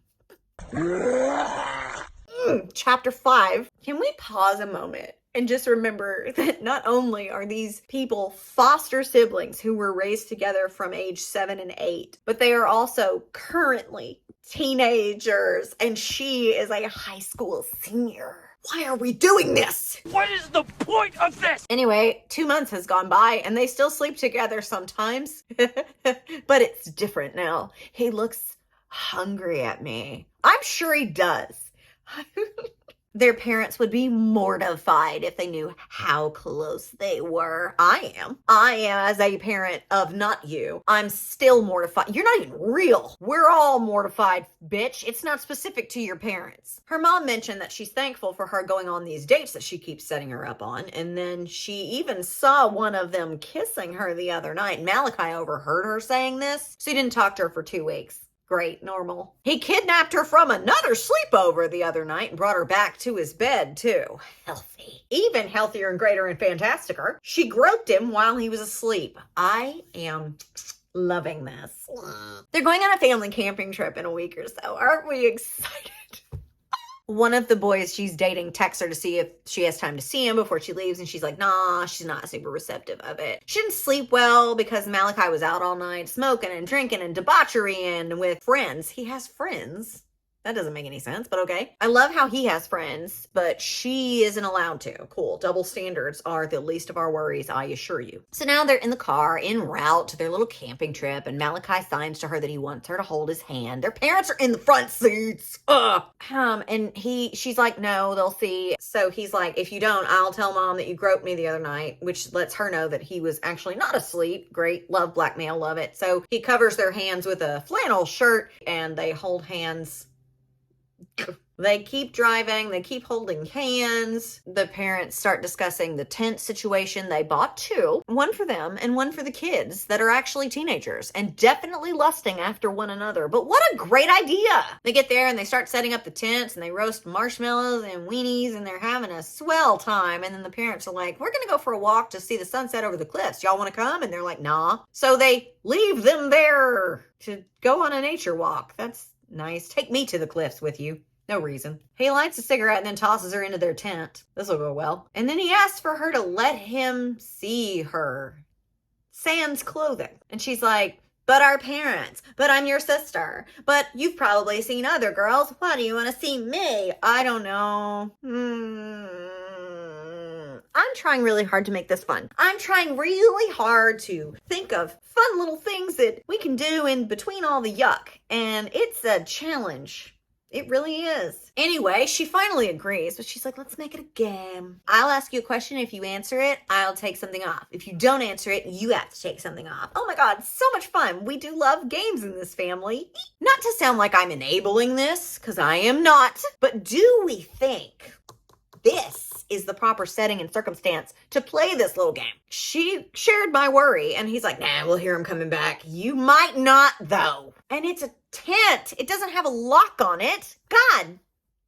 Chapter 5. Can we pause a moment and just remember that not only are these people foster siblings who were raised together from age 7 and 8, but they are also currently teenagers, and she is a high school senior. Why are we doing this? What is the point of this? Anyway, 2 months has gone by and they still sleep together sometimes. But it's different now. He looks hungry at me. I'm sure he does. Their parents would be mortified if they knew how close they were. I am as a parent of not you. I'm still mortified. You're not even real. We're all mortified, bitch. It's not specific to your parents. Her mom mentioned that she's thankful for her going on these dates that she keeps setting her up on. And then she even saw one of them kissing her the other night. Malachi overheard her saying this, so he didn't talk to her for 2 weeks. Great, normal. He kidnapped her from another sleepover the other night and brought her back to his bed, too. Healthy. Even healthier and greater and fantasticer, she groped him while he was asleep. I am loving this. They're going on a family camping trip in a week or so. Aren't we excited? One of the boys she's dating texts her to see if she has time to see him before she leaves, and she's like, nah, she's not super receptive of it. She didn't sleep well because Malachi was out all night smoking and drinking and debauchery and with friends. He has friends. That doesn't make any sense, but okay. I love how he has friends, but she isn't allowed to. Cool. Double standards are the least of our worries, I assure you. So now they're in the car, en route to their little camping trip, and Malachi signs to her that he wants her to hold his hand. Their parents are in the front seats. And she's like, no, they'll see. So he's like, if you don't, I'll tell mom that you groped me the other night, which lets her know that he was actually not asleep. Great. Love blackmail. Love it. So he covers their hands with a flannel shirt and they hold hands. They keep driving, they keep holding hands. The parents start discussing the tent situation. They bought 2, one for them and one for the kids that are actually teenagers and definitely lusting after one another. But what a great idea. They get there and they start setting up the tents and they roast marshmallows and weenies and they're having a swell time. And then the parents are like, we're going to go for a walk to see the sunset over the cliffs. Y'all want to come? And they're like, nah. So they leave them there to go on a nature walk. That's nice. Take me to the cliffs with you. No reason. He lights a cigarette and then tosses her into their tent. This will go well. And then he asks for her to let him see her. Sans clothing. And she's like, but our parents. But I'm your sister. But you've probably seen other girls. Why do you want to see me? I don't know. I'm trying really hard to make this fun. I'm trying really hard to think of fun little things that we can do in between all the yuck. And it's a challenge. It really is. Anyway, she finally agrees, but she's like, let's make it a game. I'll ask you a question. If you answer it, I'll take something off. If you don't answer it, you have to take something off. Oh my God, so much fun. We do love games in this family. Not to sound like I'm enabling this, because I am not, but do we think this is the proper setting and circumstance to play this little game? She shared my worry, and he's like, nah, we'll hear him coming back. You might not, though. And it's a tent. It doesn't have a lock on it. God.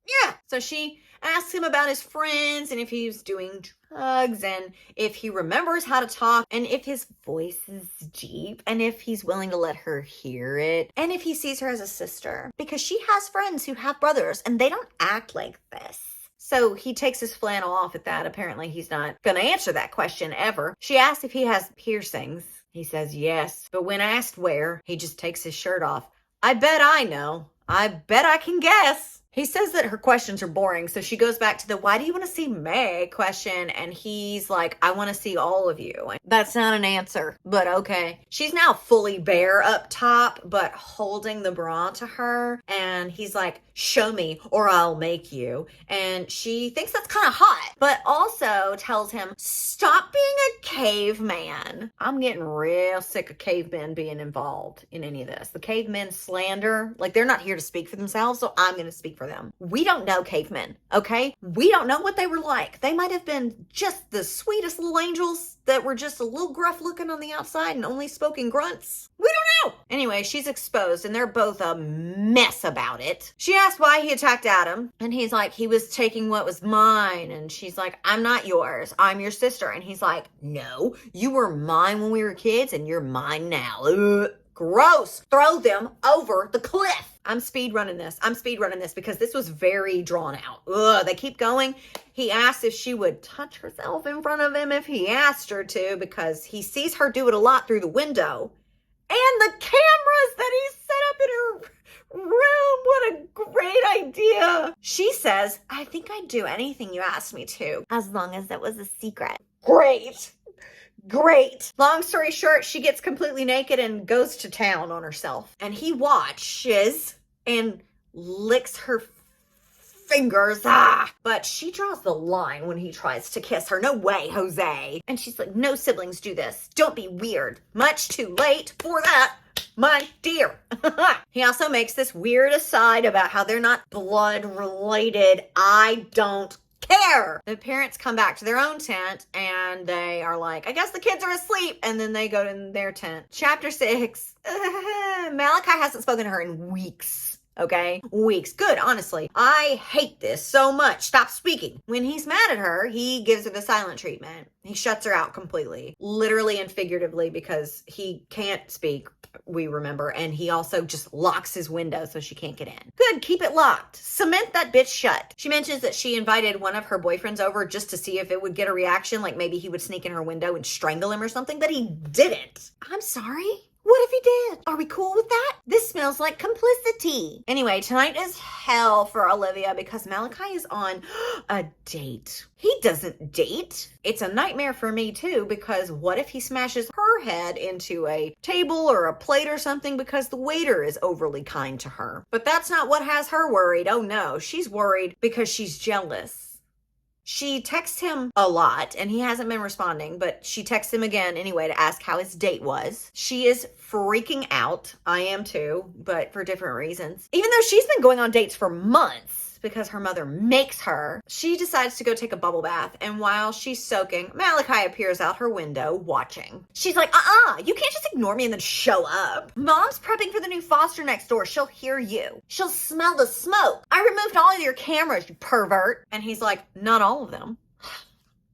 Yeah. So she asks him about his friends and if he's doing drugs and if he remembers how to talk and if his voice is deep and if he's willing to let her hear it and if he sees her as a sister, because she has friends who have brothers and they don't act like this. So he takes his flannel off at that. Apparently he's not going to answer that question ever. She asks if he has piercings. He says yes. But when asked where, he just takes his shirt off. I bet I know. I bet I can guess. He says that her questions are boring, so she goes back to the why do you want to see Meg question, and he's like, I want to see all of you. And that's not an answer, but okay. She's now fully bare up top, but holding the bra to her, and he's like, show me or I'll make you. And she thinks that's kind of hot, but also tells him, stop being a caveman. I'm getting real sick of cavemen being involved in any of this. The cavemen slander, like they're not here to speak for themselves, so I'm going to speak for them. We don't know cavemen, okay? We don't know what they were like. They might have been just the sweetest little angels that were just a little gruff looking on the outside and only spoke in grunts. We don't know. Anyway, she's exposed and they're both a mess about it. She asked why he attacked Adam and he's like, he was taking what was mine. And she's like, I'm not yours. I'm your sister. And he's like, no, you were mine when we were kids and you're mine now. Ugh. Gross. Throw them over the cliff. I'm speed running this because this was very drawn out. Ugh, they keep going. He asked if she would touch herself in front of him if he asked her to, because he sees her do it a lot through the window. And the cameras that he set up in her What a great idea. She says, I think I'd do anything you asked me to, as long as it was a secret. Great. Long story short, she gets completely naked and goes to town on herself. And he watches and licks her fingers. But she draws the line when he tries to kiss her. No way, Jose. And she's like, no siblings do this. Don't be weird. Much too late for that, my dear. He also makes this weird aside about how they're not blood related. I don't care. The parents come back to their own tent and they are like, I guess the kids are asleep. And then they go to their tent. Chapter 6. Malachi hasn't spoken to her in weeks. Okay? Weeks. Good, honestly. I hate this so much. Stop speaking. When he's mad at her, he gives her the silent treatment. He shuts her out completely. Literally and figuratively, because he can't speak, we remember. And he also just locks his window so she can't get in. Good, keep it locked. Cement that bitch shut. She mentions that she invited one of her boyfriends over just to see if it would get a reaction, like maybe he would sneak in her window and strangle him or something, but he didn't. I'm sorry? What if he did? Are we cool with that? This smells like complicity. Anyway, tonight is hell for Olivia because Malachi is on a date. He doesn't date. It's a nightmare for me too because what if he smashes her head into a table or a plate or something because the waiter is overly kind to her? But that's not what has her worried. Oh no, she's worried because she's jealous. She texts him a lot and he hasn't been responding, but she texts him again anyway to ask how his date was. She is freaking out. I am too, but for different reasons. Even though she's been going on dates for months because her mother makes her, she decides to go take a bubble bath. And while she's soaking, Malachi appears out her window watching. She's like, you can't just ignore me and then show up. Mom's prepping for the new foster next door. She'll hear you. She'll smell the smoke. I removed all of your cameras, you pervert. And he's like, not all of them.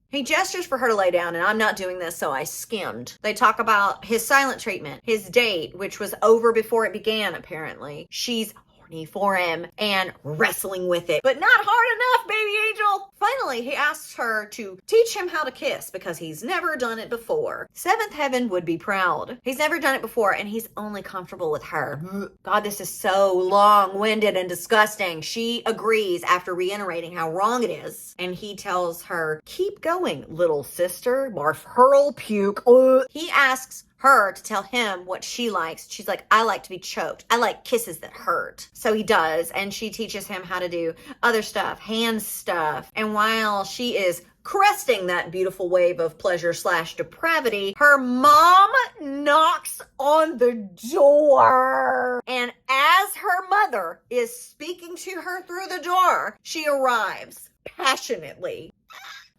He gestures for her to lay down, and I'm not doing this, so I skimmed. They talk about his silent treatment, his date, which was over before it began, apparently. She's horny for him and wrestling with it, but not hard enough, baby angel. Finally, he asks her to teach him how to kiss because he's never done it before. Seventh heaven would be proud. He's never done it before, and he's only comfortable with her. God, this is so long-winded and disgusting. She agrees after reiterating how wrong it is, and he tells her, keep going, little sister. Barf, hurl, puke. He asks her to tell him what she likes. She's like, I like to be choked. I like kisses that hurt. So he does, and she teaches him how to do other stuff, hand stuff. And while she is cresting that beautiful wave of pleasure / depravity, her mom knocks on the door. And as her mother is speaking to her through the door, she arrives passionately.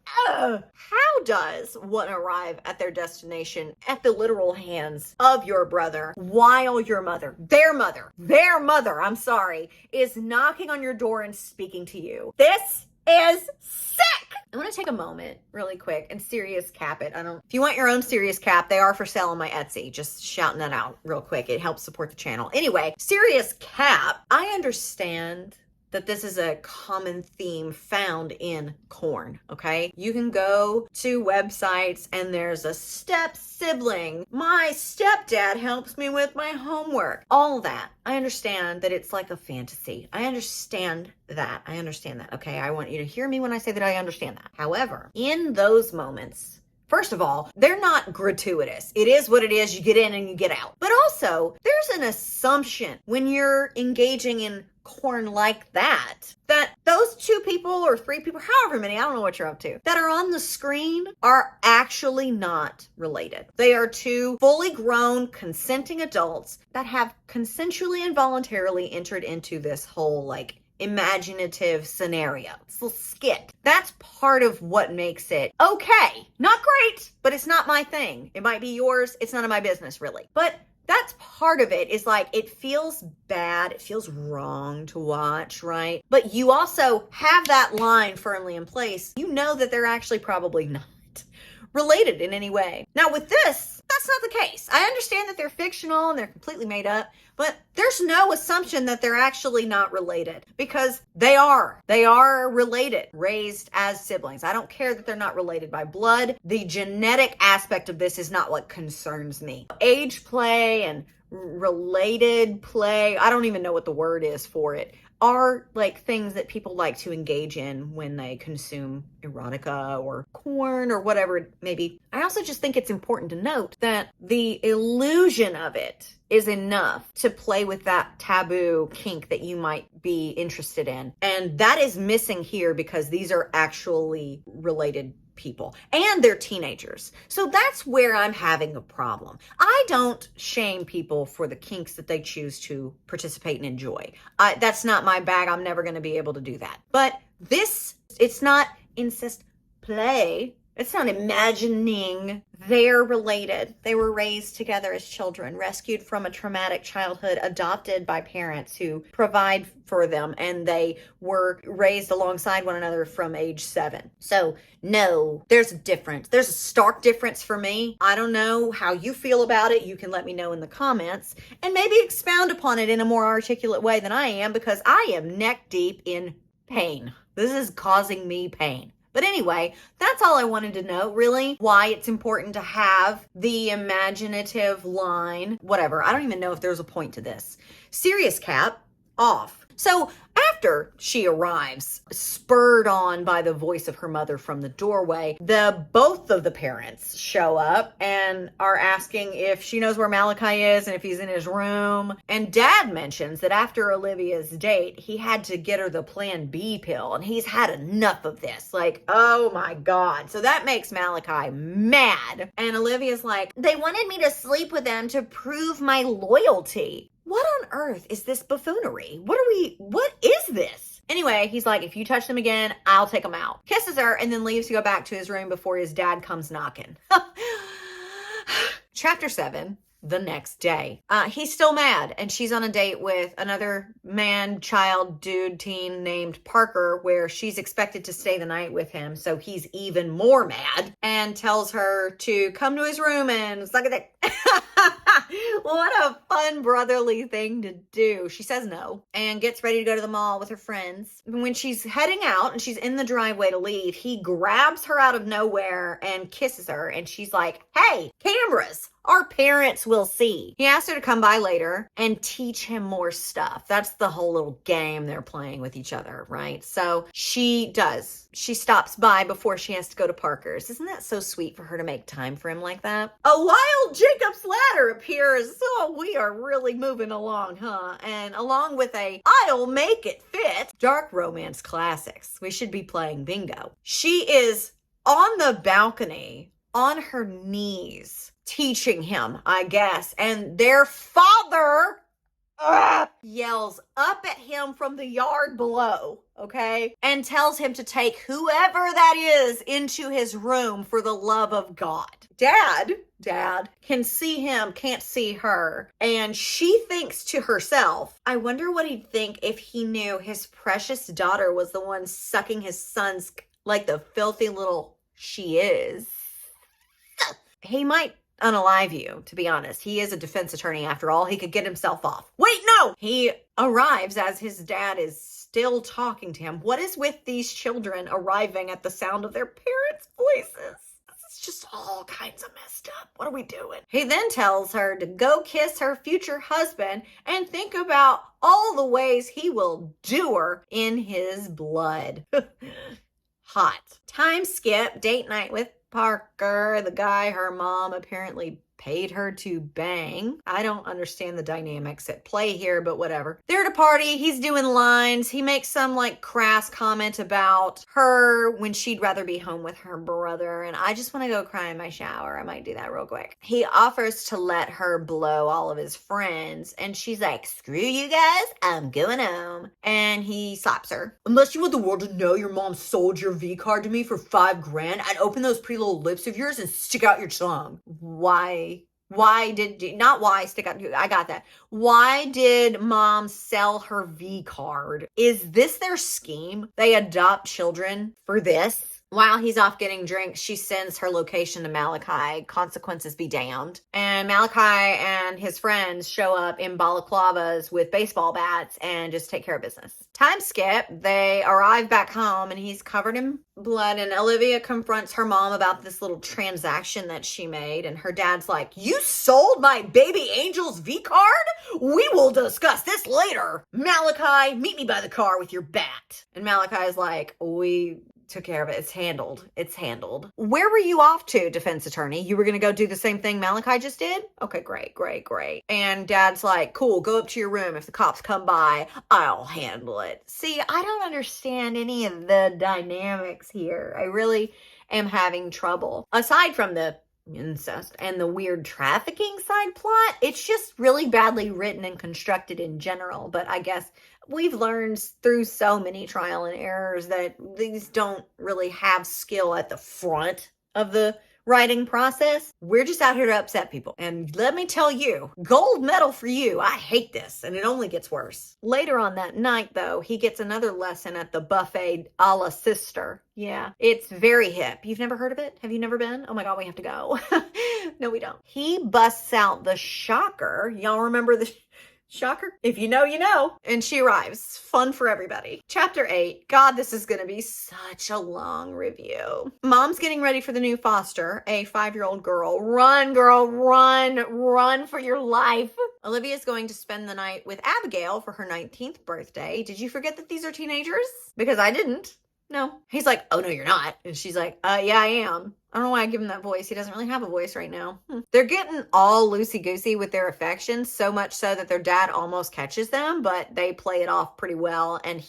How does one arrive at their destination at the literal hands of your brother while your mother, their mother, I'm sorry, is knocking on your door and speaking to you? This is sick. I want to take a moment really quick and serious cap it. If you want your own serious cap, they are for sale on my Etsy. Just shouting that out real quick. It helps support the channel. Anyway, serious cap. I understand that this is a common theme found in corn, okay? You can go to websites and there's a step sibling. My stepdad helps me with my homework. All that. I understand that it's like a fantasy. I understand that, okay? I want you to hear me when I say that I understand that. However, in those moments, first of all, they're not gratuitous. It is what it is. You get in and you get out. But also, there's an assumption when you're engaging in corn like that those 2 people or 3 people, however many, I don't know what you're up to, that are on the screen are actually not related. They are 2 fully grown, consenting adults that have consensually and voluntarily entered into this whole like imaginative scenario. This little skit. That's part of what makes it okay. Not great, but it's not my thing. It might be yours. It's none of my business, really. But that's part of it, is like, it feels bad. It feels wrong to watch, right? But you also have that line firmly in place. You know that they're actually probably not related in any way. Now with this, that's not the case. I understand that they're fictional and they're completely made up, but there's no assumption that they're actually not related, because they are. They are related, raised as siblings. I don't care that they're not related by blood. The genetic aspect of this is not what concerns me. Age play and related play, I don't even know what the word is for it, are like things that people like to engage in when they consume erotica or porn or whatever it may be. I also just think it's important to note that the illusion of it is enough to play with that taboo kink that you might be interested in. And that is missing here because these are actually related people and they're teenagers. So that's where I'm having a problem. I don't shame people for the kinks that they choose to participate and enjoy. That's not my bag. I'm never going to be able to do that. But it's not incest play. It's not imagining they're related. They were raised together as children, rescued from a traumatic childhood, adopted by parents who provide for them, and they were raised alongside one another from age 7. So no, there's a difference. There's a stark difference for me. I don't know how you feel about it. You can let me know in the comments and maybe expound upon it in a more articulate way than I am, because I am neck deep in pain. This is causing me pain. But anyway, that's all I wanted to know, really, why it's important to have the imaginative line, whatever. I don't even know if there's a point to this. Serious cap, off. So after she arrives, spurred on by the voice of her mother from the doorway, both of the parents show up and are asking if she knows where Malachi is and if he's in his room. And Dad mentions that after Olivia's date, he had to get her the Plan B pill, and he's had enough of this. Like, oh my God. So that makes Malachi mad. And Olivia's like, they wanted me to sleep with them to prove my loyalty. What on earth is this buffoonery? What is this? Anyway, he's like, if you touch them again, I'll take them out. Kisses her and then leaves to go back to his room before his dad comes knocking. Chapter 7. The next day. He's still mad, and she's on a date with another man, child, dude, teen named Parker, where she's expected to stay the night with him, so he's even more mad, and tells her to come to his room and suck it. What a fun brotherly thing to do. She says no and gets ready to go to the mall with her friends. When she's heading out and she's in the driveway to leave, he grabs her out of nowhere and kisses her, and she's like, hey, cameras! Our parents will see. He asks her to come by later and teach him more stuff. That's the whole little game they're playing with each other, right? So she does. She stops by before she has to go to Parker's. Isn't that so sweet for her to make time for him like that? A wild Jacob's ladder appears. So we are really moving along, huh? And along with a I'll make it fit dark romance classics. We should be playing bingo. She is on the balcony on her knees teaching him, I guess, and their father yells up at him from the yard below, okay, and tells him to take whoever that is into his room for the love of God. Dad can see him, can't see her, and she thinks to herself, I wonder what he'd think if he knew his precious daughter was the one sucking his son's like the filthy little she is. He might unalive you, to be honest. He is a defense attorney after all. He could get himself off. Wait, no! He arrives as his dad is still talking to him. What is with these children arriving at the sound of their parents' voices? It's just all kinds of messed up. What are we doing? He then tells her to go kiss her future husband and think about all the ways he will do her in his blood. Hot. Time skip, date night with Parker, the guy her mom apparently paid her to bang. I don't understand the dynamics at play here, but whatever. They're at a party. He's doing lines. He makes some like crass comment about her when she'd rather be home with her brother. And I just want to go cry in my shower. I might do that real quick. He offers to let her blow all of his friends. And she's like, screw you guys. I'm going home. And he slaps her. Unless you want the world to know your mom sold your V card to me for $5,000, I'd open those pretty little lips of yours and stick out your tongue. Why did you, not why stick out, I got that. Why did mom sell her V card? Is this their scheme? They adopt children for this? While he's off getting drinks, she sends her location to Malachi. Consequences be damned. And Malachi and his friends show up in balaclavas with baseball bats and just take care of business. Time skip, they arrive back home and he's covered in blood, and Olivia confronts her mom about this little transaction that she made, and her dad's like, "You sold my baby angel's V-card? We will discuss this later. Malachi, meet me by the car with your bat." And Malachi's like, "We took care of it. It's handled. It's handled." "Where were you off to, defense attorney? You were going to go do the same thing Malachi just did?" "Okay, great. And dad's like, "Cool, go up to your room. If the cops come by, I'll handle it." See, I don't understand any of the dynamics here. I really am having trouble. Aside from the incest and the weird trafficking side plot, it's just really badly written and constructed in general. But I guess we've learned through so many trial and errors that these don't really have skill at the front of the writing process. We're just out here to upset people. And let me tell you, gold medal for you. I hate this, and it only gets worse. Later on that night, though, he gets another lesson at the buffet a la Sister. Yeah, it's very hip. You've never heard of it? Have you never been? Oh my God, we have to go. No, we don't. He busts out the shocker. Y'all remember the shocker? If you know, you know. And she arrives. Fun for everybody. Chapter 8. God, this is going to be such a long review. Mom's getting ready for the new foster, a 5-year-old girl. Run, girl, run for your life. Olivia's going to spend the night with Abigail for her 19th birthday. Did you forget that these are teenagers? Because I didn't. No. He's like, "Oh, no, you're not." And she's like, "Yeah, I am." I don't know why I give him that voice. He doesn't really have a voice right now. They're getting all loosey-goosey with their affections, so much so that their dad almost catches them, but they play it off pretty well. And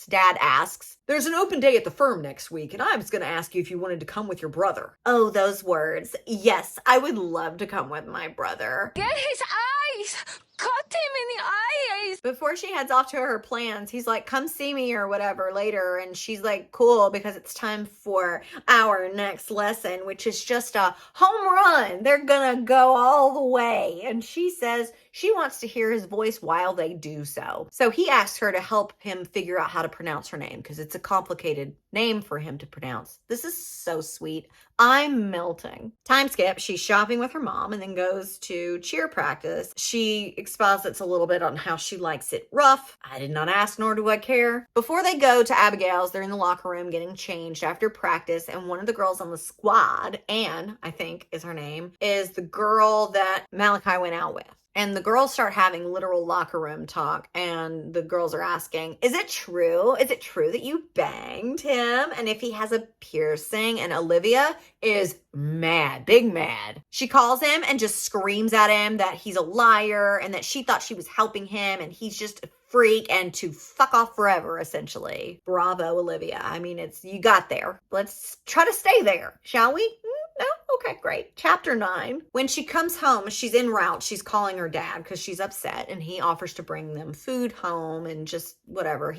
dad asks, "There's an open day at the firm next week, and I was going to ask you if you wanted to come with your brother." Oh, those words. Yes, I would love to come with my brother. Get his eyes! Cut him in the eyes! Before she heads off to her plans, he's like, "Come see me or whatever later." And she's like, "Cool," because it's time for our next lesson, which is just a home run. They're gonna go all the way. And she says she wants to hear his voice while they do so. So he asks her to help him figure out how to pronounce her name, because it's a complicated name for him to pronounce. This is so sweet. I'm melting. Time skip, she's shopping with her mom and then goes to cheer practice. She exposits a little bit on how she likes it rough. I did not ask, nor do I care. Before they go to Abigail's, they're in the locker room getting changed after practice, and one of the girls on the squad, Anne, I think is her name, is the girl that Malachi went out with. And the girls start having literal locker room talk, and the girls are asking, "Is it true? Is it true that you banged him? And if he has a piercing?" And Olivia is mad, big mad. She calls him and just screams at him that he's a liar and that she thought she was helping him and he's just a freak and to fuck off forever, essentially. Bravo, Olivia. I mean, you got there. Let's try to stay there, shall we? No? Okay, great. Chapter 9. When she comes home, she's en route. She's calling her dad because she's upset, and he offers to bring them food home and just whatever.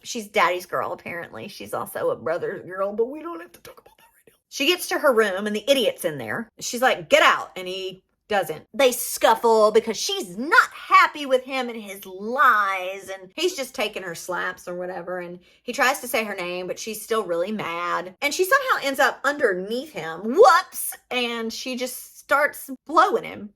She's daddy's girl, apparently. She's also a brother's girl, but we don't have to talk about that right now. She gets to her room, and the idiot's in there. She's like, "Get out," and he doesn't. They scuffle because she's not happy with him and his lies, and he's just taking her slaps or whatever, and he tries to say her name, but she's still really mad, and she somehow ends up underneath him. Whoops! And she just starts blowing him.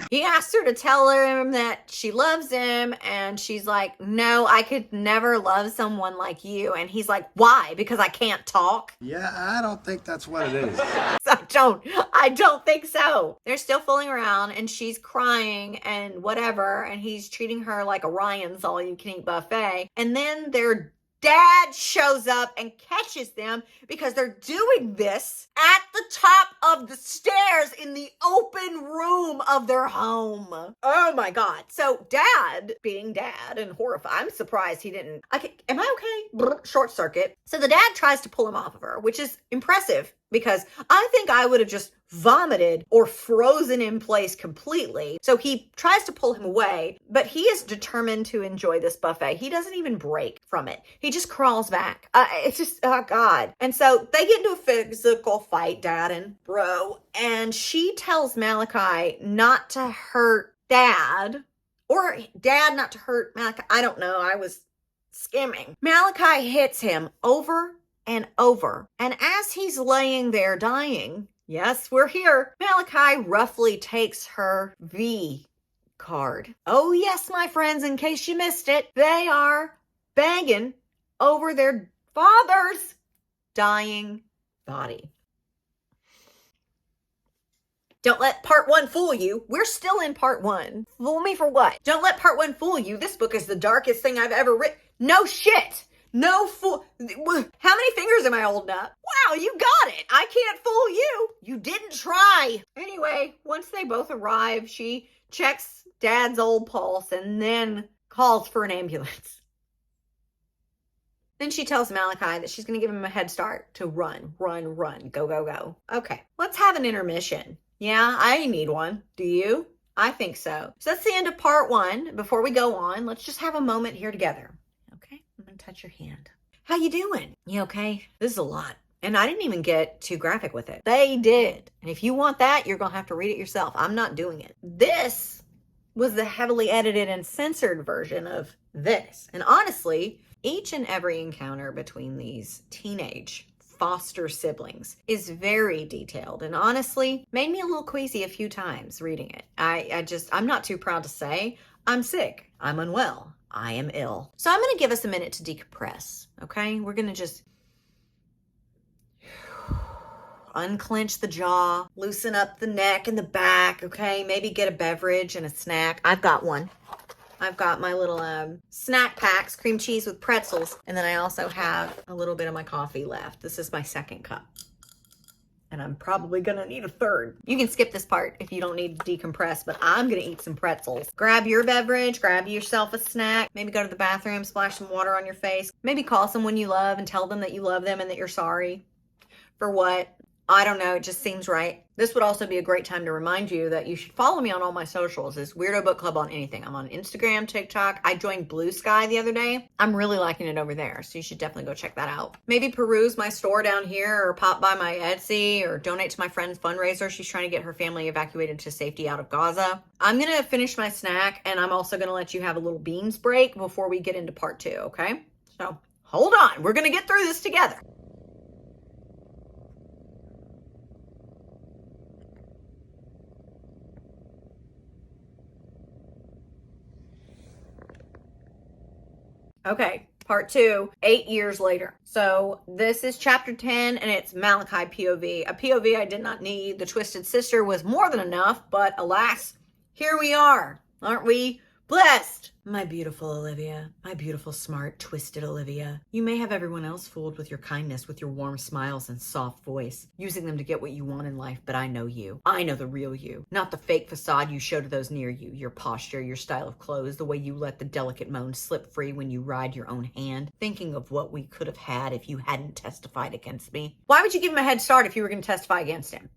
He asks her to tell him that she loves him, and she's like, "No, I could never love someone like you." And he's like, "Why? Because I can't talk?" Yeah, I don't think that's what it is. I don't think so. They're still fooling around, and she's crying and whatever, and he's treating her like a Ryan's all-you-can-eat buffet. And then their dad shows up and catches them because they're doing this at the top of the stairs in the open room of their home. Oh my God. So dad, being dad and horrified, I'm surprised he didn't. Am I okay? Short circuit. So the dad tries to pull him off of her, which is impressive because I think I would have just vomited or frozen in place completely. So he tries to pull him away, but he is determined to enjoy this buffet. He doesn't even break from it. He just crawls back. It's just, oh God. And so they get into a physical fight, dad and bro, and she tells Malachi not to hurt dad, or dad not to hurt Malachi. I don't know. I was skimming. Malachi hits him over and over. And as he's laying there dying, yes, we're here, Malachi roughly takes her V card. Oh yes, my friends, in case you missed it, they are banging over their father's dying body. Don't let part 1 fool you. We're still in part 1. Fool me for what? Don't let part 1 fool you. This book is the darkest thing I've ever written. No shit. No fool. How many fingers am I holding up? Wow, you got it. I can't fool you. You didn't try. Anyway, once they both arrive, she checks Dad's old pulse and then calls for an ambulance. Then she tells Malachi that she's going to give him a head start to run, go, go, go. Okay, let's have an intermission. Yeah, I need one. Do you? I think so. So that's the end of part 1. Before we go on, let's just have a moment here together. Okay, I'm going to touch your hand. How you doing? You okay? This is a lot. And I didn't even get too graphic with it. They did. And if you want that, you're going to have to read it yourself. I'm not doing it. This was the heavily edited and censored version of this. And honestly, each and every encounter between these teenage foster siblings is very detailed and honestly made me a little queasy a few times reading it. I'm not too proud to say I'm sick, I'm unwell, I am ill. So I'm going to give us a minute to decompress, okay? We're going to just unclench the jaw, loosen up the neck and the back, okay? Maybe get a beverage and a snack. I've got one. I've got my little snack packs, cream cheese with pretzels. And then I also have a little bit of my coffee left. This is my second cup. And I'm probably gonna need a third. You can skip this part if you don't need to decompress, but I'm gonna eat some pretzels. Grab your beverage, grab yourself a snack, maybe go to the bathroom, splash some water on your face, maybe call someone you love and tell them that you love them and that you're sorry. For what? I don't know, it just seems right. This would also be a great time to remind you that you should follow me on all my socials. It's Weirdo Book Club on anything. I'm on Instagram, TikTok. I joined Blue Sky the other day. I'm really liking it over there, so you should definitely go check that out. Maybe peruse my store down here or pop by my Etsy or donate to my friend's fundraiser. She's trying to get her family evacuated to safety out of Gaza. I'm going to finish my snack, and I'm also going to let you have a little beans break before we get into part 2, okay? So hold on. We're going to get through this together. Okay, part 2, 8 years later. So this is chapter 10 and it's Malachi POV. A POV I did not need. The Twisted Sister was more than enough, but alas, here we are. Aren't we blessed? My beautiful Olivia, my beautiful, smart, twisted Olivia. You may have everyone else fooled with your kindness, with your warm smiles and soft voice, using them to get what you want in life, but I know you. I know the real you, not the fake facade you show to those near you, your posture, your style of clothes, the way you let the delicate moan slip free when you ride your own hand, thinking of what we could have had if you hadn't testified against me. Why would you give him a head start if you were going to testify against him?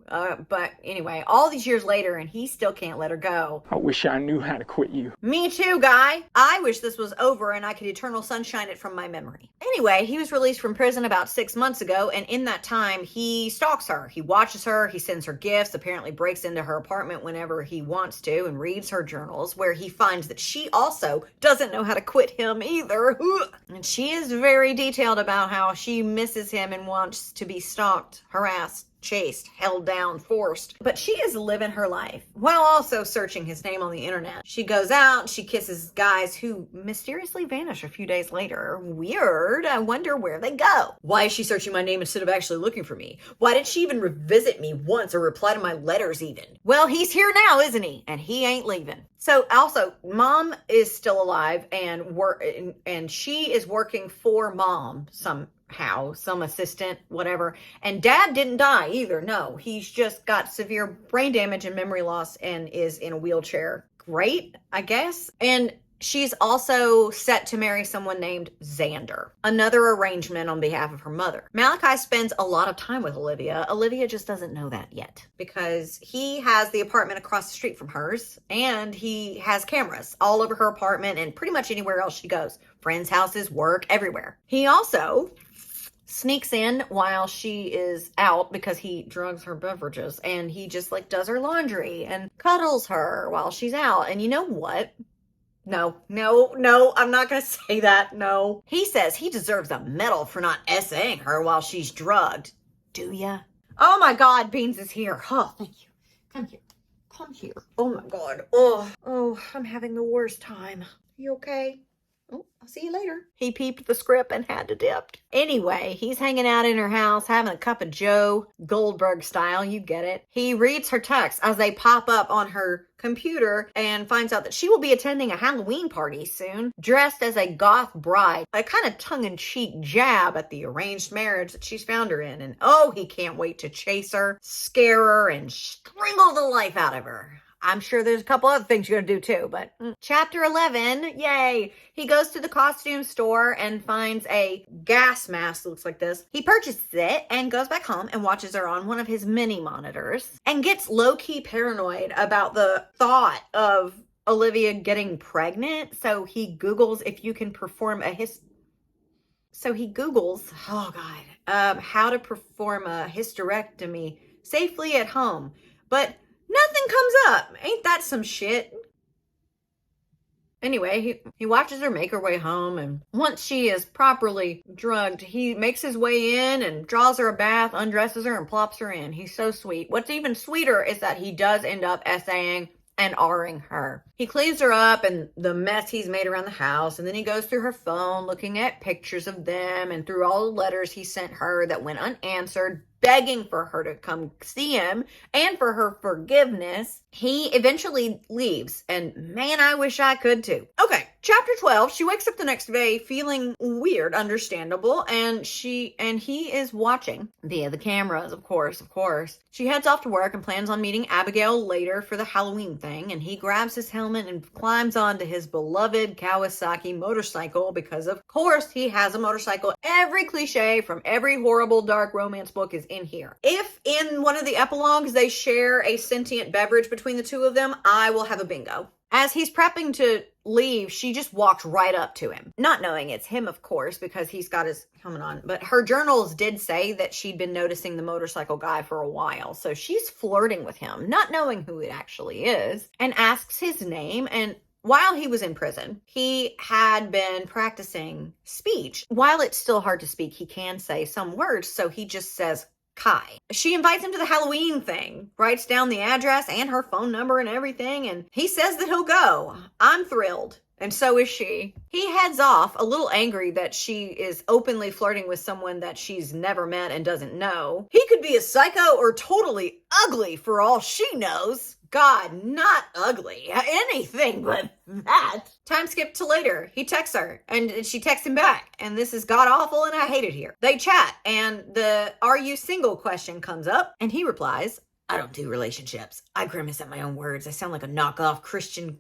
But anyway, all these years later and he still can't let her go. I wish I knew how to quit you. Me too, guy. I wish this was over and I could eternal sunshine it from my memory. Anyway, he was released from prison about 6 months ago, and in that time, he stalks her. He watches her, he sends her gifts, apparently breaks into her apartment whenever he wants to, and reads her journals, where he finds that she also doesn't know how to quit him either. And she is very detailed about how she misses him and wants to be stalked, harassed, chased, held down, forced. But she is living her life while also searching his name on the internet. She goes out, she kisses guys who mysteriously vanish a few days later. Weird. I wonder where they go. Why is she searching my name instead of actually looking for me? Why did she even revisit me once or reply to my letters even? Well, he's here now, isn't he? And he ain't leaving. So also, mom is still alive and she is working for mom somehow, some assistant, whatever. And dad didn't die either. No, he's just got severe brain damage and memory loss and is in a wheelchair. Great, I guess. And she's also set to marry someone named Xander, another arrangement on behalf of her mother. Malachi spends a lot of time with Olivia. Olivia just doesn't know that yet because he has the apartment across the street from hers and he has cameras all over her apartment and pretty much anywhere else she goes. Friends' houses, work, everywhere. He also sneaks in while she is out because he drugs her beverages and he just does her laundry and cuddles her while she's out. And you know what? No, I'm not gonna say that, no. He says he deserves a medal for not essaying her while she's drugged. Do ya? Oh my God, Beans is here. Oh, thank you. Come here. Come here. Oh my God. Oh, I'm having the worst time. You okay? Oh, I'll see you later. He peeped the script and had to dip. Anyway, he's hanging out in her house, having a cup of Joe, Goldberg style, you get it. He reads her texts as they pop up on her computer and finds out that she will be attending a Halloween party soon, dressed as a goth bride, a kind of tongue-in-cheek jab at the arranged marriage that she's found her in. And oh, he can't wait to chase her, scare her, and strangle the life out of her. I'm sure there's a couple other things you're going to do too, but Chapter 11, yay! He goes to the costume store and finds a gas mask that looks like this. He purchases it and goes back home and watches her on one of his mini monitors and gets low-key paranoid about the thought of Olivia getting pregnant. So he Googles if you can perform a how to perform a hysterectomy safely at home. But nothing comes up. Ain't that some shit? Anyway, he watches her make her way home, and once she is properly drugged, he makes his way in and draws her a bath, undresses her, and plops her in. He's so sweet. What's even sweeter is that he does end up essaying and R-ing her. He cleans her up and the mess he's made around the house, and then he goes through her phone looking at pictures of them and through all the letters he sent her that went unanswered, begging for her to come see him and for her forgiveness. He eventually leaves, and man, I wish I could too. Okay, chapter 12, she wakes up the next day feeling weird, understandable, and he is watching via the cameras, of course. She heads off to work and plans on meeting Abigail later for the Halloween thing, and he grabs his helmet and climbs onto his beloved Kawasaki motorcycle because, of course, he has a motorcycle. Every cliche from every horrible dark romance book is in here. If in one of the epilogues they share a sentient beverage between the two of them, I will have a bingo. As he's prepping to leave, she just walks right up to him. Not knowing it's him, of course, because he's got his helmet on. But her journals did say that she'd been noticing the motorcycle guy for a while. So she's flirting with him, not knowing who it actually is, and asks his name. And while he was in prison, he had been practicing speech. While it's still hard to speak, he can say some words. So he just says, Kai. She invites him to the Halloween thing, writes down the address and her phone number and everything, and he says that he'll go. I'm thrilled, and so is she. He heads off, a little angry that she is openly flirting with someone that she's never met and doesn't know. He could be a psycho or totally ugly for all she knows. God, not ugly. Anything but that. Time skip to later. He texts her, and she texts him back. And this is god-awful, and I hate it here. They chat, and the "are you single" question comes up, and he replies, I don't do relationships. I grimace at my own words. I sound like a knockoff Christian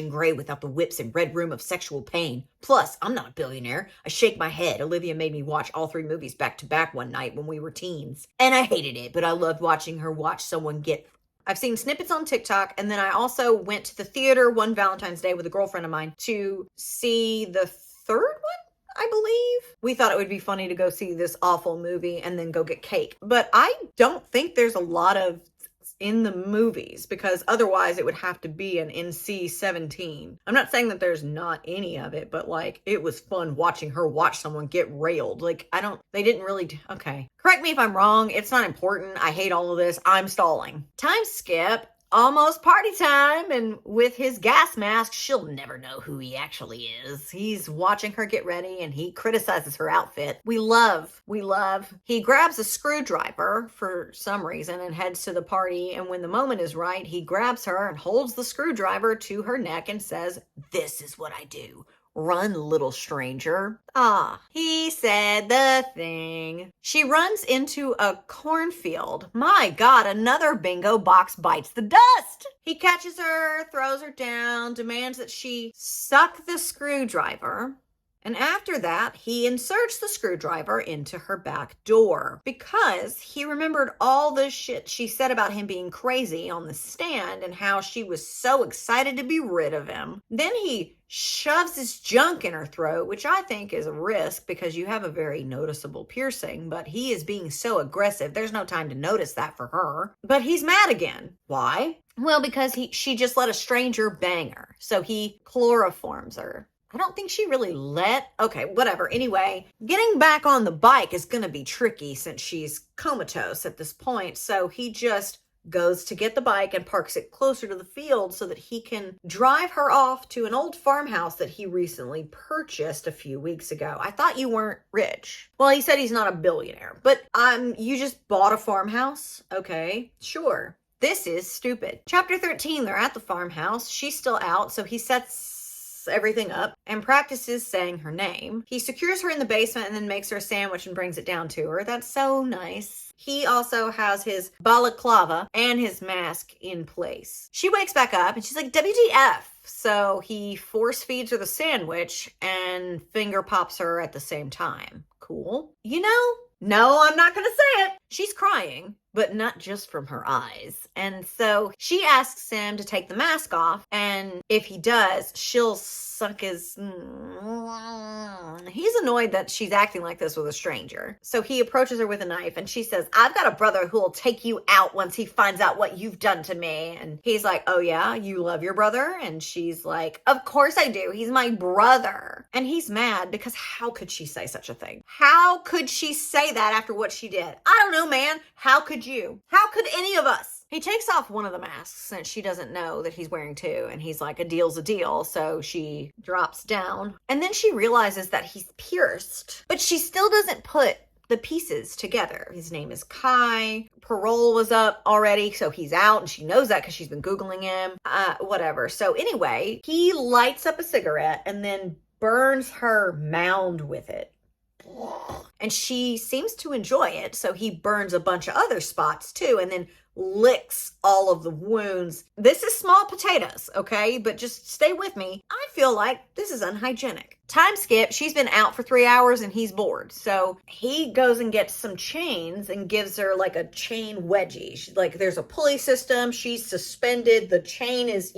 Grey without the whips and red room of sexual pain. Plus, I'm not a billionaire. I shake my head. Olivia made me watch all 3 movies back to back one night when we were teens. And I hated it, but I loved watching her watch someone get... I've seen snippets on TikTok, and then I also went to the theater one Valentine's Day with a girlfriend of mine to see the 3rd one, I believe. We thought it would be funny to go see this awful movie and then go get cake. But I don't think there's a lot of in the movies, because otherwise it would have to be an NC-17. I'm not saying that there's not any of it, but like, it was fun watching her watch someone get railed. Like, they didn't really, okay. Correct me if I'm wrong. It's not important. I hate all of this. I'm stalling. Time skip. Almost party time, and with his gas mask, she'll never know who he actually is. He's watching her get ready, and he criticizes her outfit. We love. He grabs a screwdriver for some reason and heads to the party, and when the moment is right, he grabs her and holds the screwdriver to her neck and says, "This is what I do. Run, little stranger." Ah, he said the thing. She runs into a cornfield. My God, another bingo box bites the dust. He catches her, throws her down, demands that she suck the screwdriver. And after that, he inserts the screwdriver into her back door because he remembered all the shit she said about him being crazy on the stand and how she was so excited to be rid of him. Then he shoves his junk in her throat, which I think is a risk because you have a very noticeable piercing, but he is being so aggressive. There's no time to notice that for her. But he's mad again. Why? Well, because she just let a stranger bang her. So he chloroforms her. I don't think she really okay, whatever. Anyway, getting back on the bike is going to be tricky since she's comatose at this point. So he just goes to get the bike and parks it closer to the field so that he can drive her off to an old farmhouse that he recently purchased a few weeks ago. I thought you weren't rich. Well, he said he's not a billionaire, but you just bought a farmhouse? Okay, sure. This is stupid. Chapter 13, they're at the farmhouse. She's still out, so he sets everything up and practices saying her name. He secures her in the basement and then makes her a sandwich and brings it down to her. That's so nice. He also has his balaclava and his mask in place. She wakes back up and she's like, WTF? So he force feeds her the sandwich and finger pops her at the same time. Cool. No, I'm not going to say it. She's crying, but not just from her eyes. And so she asks him to take the mask off. And if he does, she'll suck his... He's annoyed that she's acting like this with a stranger. So he approaches her with a knife and she says, I've got a brother who will take you out once he finds out what you've done to me. And he's like, oh yeah, you love your brother? And she's like, of course I do. He's my brother. And he's mad because how could she say such a thing? How could she say that after what she did? I don't know, man. How could you? How could any of us? He takes off one of the masks since she doesn't know that he's wearing two. And he's like, a deal's a deal. So she drops down. And then she realizes that he's pierced. But she still doesn't put the pieces together. His name is Kai. Parole was up already, so he's out. And she knows that because she's been Googling him. Whatever. So anyway, he lights up a cigarette and then burns her mound with it. And she seems to enjoy it, so he burns a bunch of other spots too, and then licks all of the wounds. This is small potatoes, okay? But just stay with me. I feel like this is unhygienic. Time skip, she's been out for 3 hours and he's bored. So he goes and gets some chains and gives her like a chain wedgie. She's like, there's a pulley system. She's suspended. The chain is,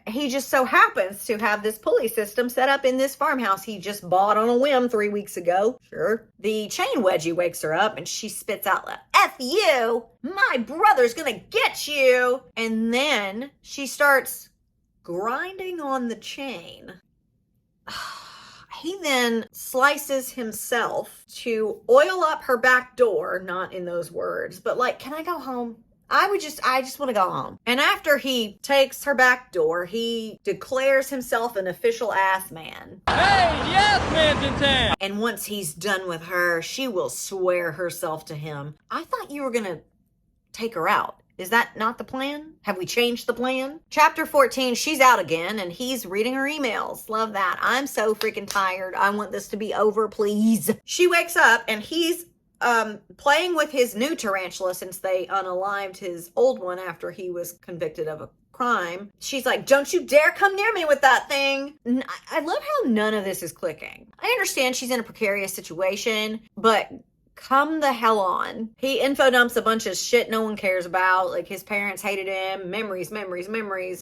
he just so happens to have this pulley system set up in this farmhouse he just bought on a whim 3 weeks ago. Sure. The chain wedgie wakes her up and she spits out, F you, my brother's gonna get you. And then she starts grinding on the chain. He then slices himself to oil up her back door, not in those words, but like, can I go home? I just want to go home. And after he takes her back door, he declares himself an official ass man. Hey, yes, man's in town. And once he's done with her, she will swear herself to him. I thought you were going to take her out. Is that not the plan? Have we changed the plan? Chapter 14, she's out again and he's reading her emails. Love that. I'm so freaking tired. I want this to be over, please. She wakes up and he's playing with his new tarantula since they unalived his old one after he was convicted of a crime. She's like, don't you dare come near me with that thing. I love how none of this is clicking. I understand she's in a precarious situation, but come the hell on. He info dumps a bunch of shit no one cares about, like his parents hated him, memories,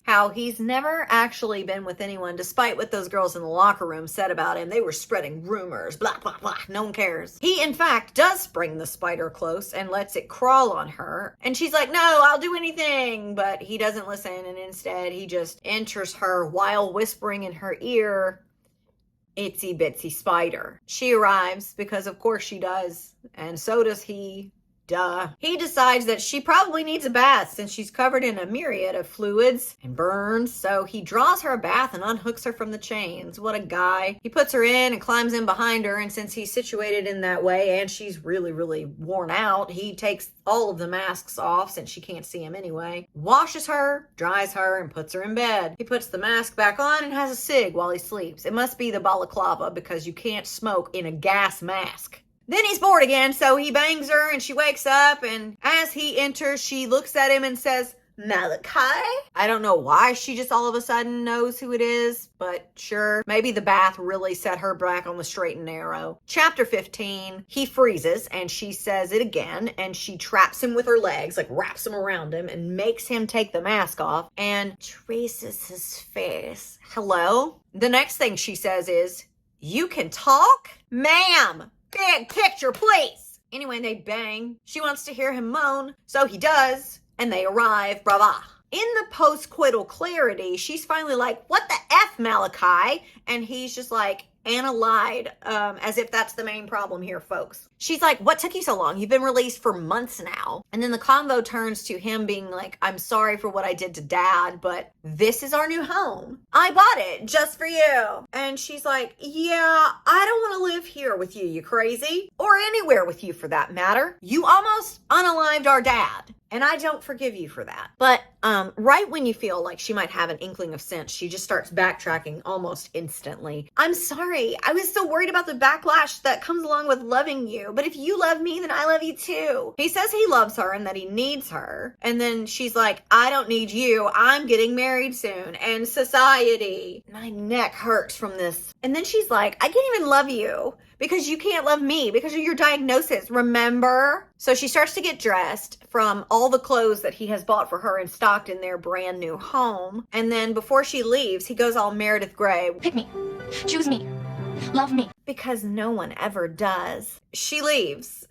how he's never actually been with anyone despite what those girls in the locker room said about him. They were spreading rumors, blah, blah, blah, no one cares. He, in fact, does bring the spider close and lets it crawl on her, and she's like, no, I'll do anything, but he doesn't listen, and instead he just enters her while whispering in her ear, itsy bitsy spider. She arrives because of course she does, and so does he. Duh. He decides that she probably needs a bath since she's covered in a myriad of fluids and burns, so he draws her a bath and unhooks her from the chains. What a guy. He puts her in and climbs in behind her, and since he's situated in that way and she's really, really worn out, he takes all of the masks off since she can't see him anyway, washes her, dries her, and puts her in bed. He puts the mask back on and has a cig while he sleeps. It must be the balaclava because you can't smoke in a gas mask. Then he's bored again, so he bangs her and she wakes up, and as he enters, she looks at him and says, Malachi? I don't know why she just all of a sudden knows who it is, but sure. Maybe the bath really set her back on the straight and narrow. Chapter 15, he freezes and she says it again, and she traps him with her legs, like wraps him around him and makes him take the mask off and traces his face. Hello? The next thing she says is, "You can talk? Ma'am, big picture, please." Anyway, they bang. She wants to hear him moan, so he does. And they arrive, brava. In the post-coital clarity, she's finally like, "What the F, Malachi?" And he's just like, "Anna lied," as if that's the main problem here, folks. She's like, "What took you so long? You've been released for months now." And then the convo turns to him being like, "I'm sorry for what I did to Dad, but this is our new home. I bought it just for you." And she's like, "Yeah, I don't want to live here with you, you crazy. Or anywhere with you for that matter. You almost unalived our dad. And I don't forgive you for that." But right when you feel like she might have an inkling of sense, she just starts backtracking almost instantly. "I'm sorry. I was so worried about the backlash that comes along with loving you. But if you love me, then I love you too." He says he loves her and that he needs her. And then she's like, "I don't need you. I'm getting married soon. And society." My neck hurts from this. And then she's like, "I can't even love you because you can't love me because of your diagnosis, remember?" So she starts to get dressed from all the clothes that he has bought for her and stocked in their brand new home. And then before she leaves, he goes all Meredith Grey. Pick me. Choose me. Love me. Because no one ever does. She leaves.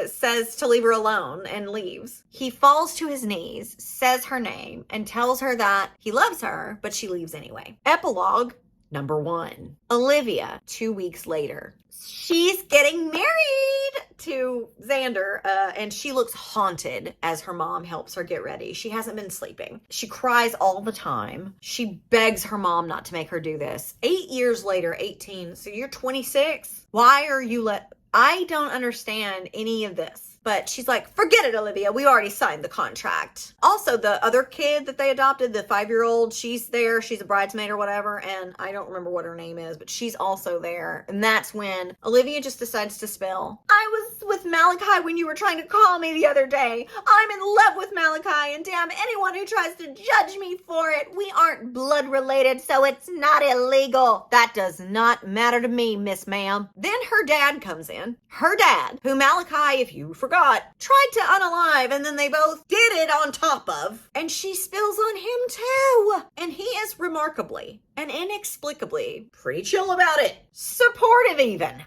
Says to leave her alone and leaves. He falls to his knees, says her name, and tells her that he loves her, but she leaves anyway. Epilogue number 1. Olivia, 2 weeks later. She's getting married to Xander, and she looks haunted as her mom helps her get ready. She hasn't been sleeping. She cries all the time. She begs her mom not to make her do this. 8 years later, 18, so you're 26? Why are you I don't understand any of this. But she's like, "Forget it, Olivia. We already signed the contract." Also, the other kid that they adopted, the 5-year-old, she's there. She's a bridesmaid or whatever. And I don't remember what her name is, but she's also there. And that's when Olivia just decides to spill, "I was with Malachi when you were trying to call me the other day. I'm in love with Malachi, and damn anyone who tries to judge me for it. We aren't blood related, so it's not illegal. That does not matter to me, Miss Ma'am." Then her dad comes in. Her dad, who Malachi, if you forgot, tried to unalive, and then they both did it on top of. And she spills on him too. And he is remarkably and inexplicably pretty chill about it. Supportive even.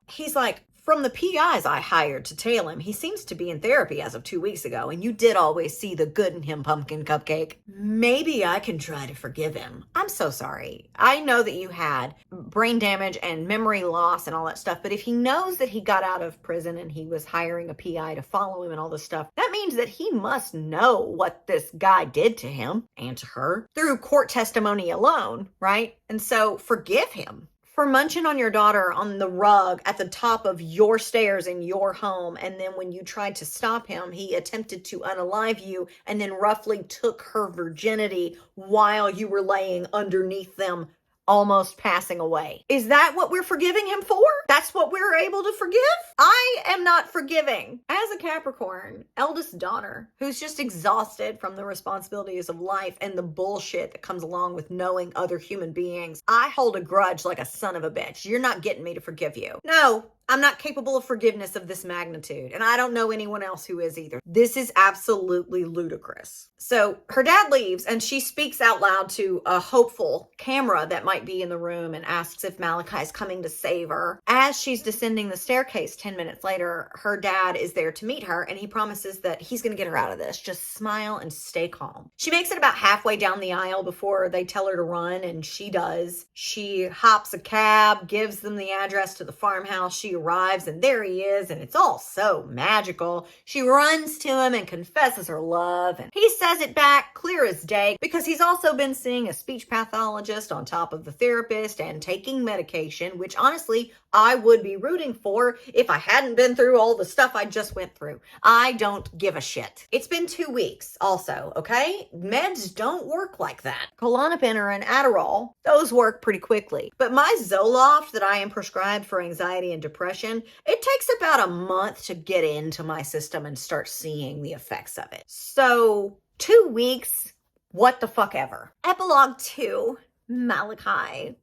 He's like, "From the PIs I hired to tail him, he seems to be in therapy as of 2 weeks ago, and you did always see the good in him, pumpkin cupcake. Maybe I can try to forgive him. I'm so sorry. I know that you had brain damage and memory loss and all that stuff, but if he knows that he got out of prison and he was hiring a PI to follow him and all this stuff, that means that he must know what this guy did to him and to her through court testimony alone, right? And so forgive him for munching on your daughter on the rug at the top of your stairs in your home. And then when you tried to stop him, he attempted to unalive you and then roughly took her virginity while you were laying underneath them, almost passing away. Is that what we're forgiving him for? That's what we're able to forgive? I am not forgiving. As a Capricorn, eldest daughter, who's just exhausted from the responsibilities of life and the bullshit that comes along with knowing other human beings, I hold a grudge like a son of a bitch. You're not getting me to forgive you. No, I'm not capable of forgiveness of this magnitude, and I don't know anyone else who is either. This is absolutely ludicrous. So her dad leaves, and she speaks out loud to a hopeful camera that might be in the room and asks if Malachi's coming to save her. As she's descending the staircase 10 minutes later, her dad is there to meet her, and he promises that he's going to get her out of this. Just smile and stay calm. She makes it about halfway down the aisle before they tell her to run, and she does. She hops a cab, gives them the address to the farmhouse. She arrives, and there he is, and it's all so magical. She runs to him and confesses her love, and he says it back clear as day because he's also been seeing a speech pathologist on top of the therapist and taking medication, which honestly I would be rooting for if I hadn't been through all the stuff I just went through. I don't give a shit. It's been 2 weeks also, okay? Meds don't work like that. Klonopin or an Adderall, those work pretty quickly. But my Zoloft that I am prescribed for anxiety and depression depression, it takes about a month to get into my system and start seeing the effects of it. So 2 weeks, what the fuck ever. Epilogue 2, Malachi.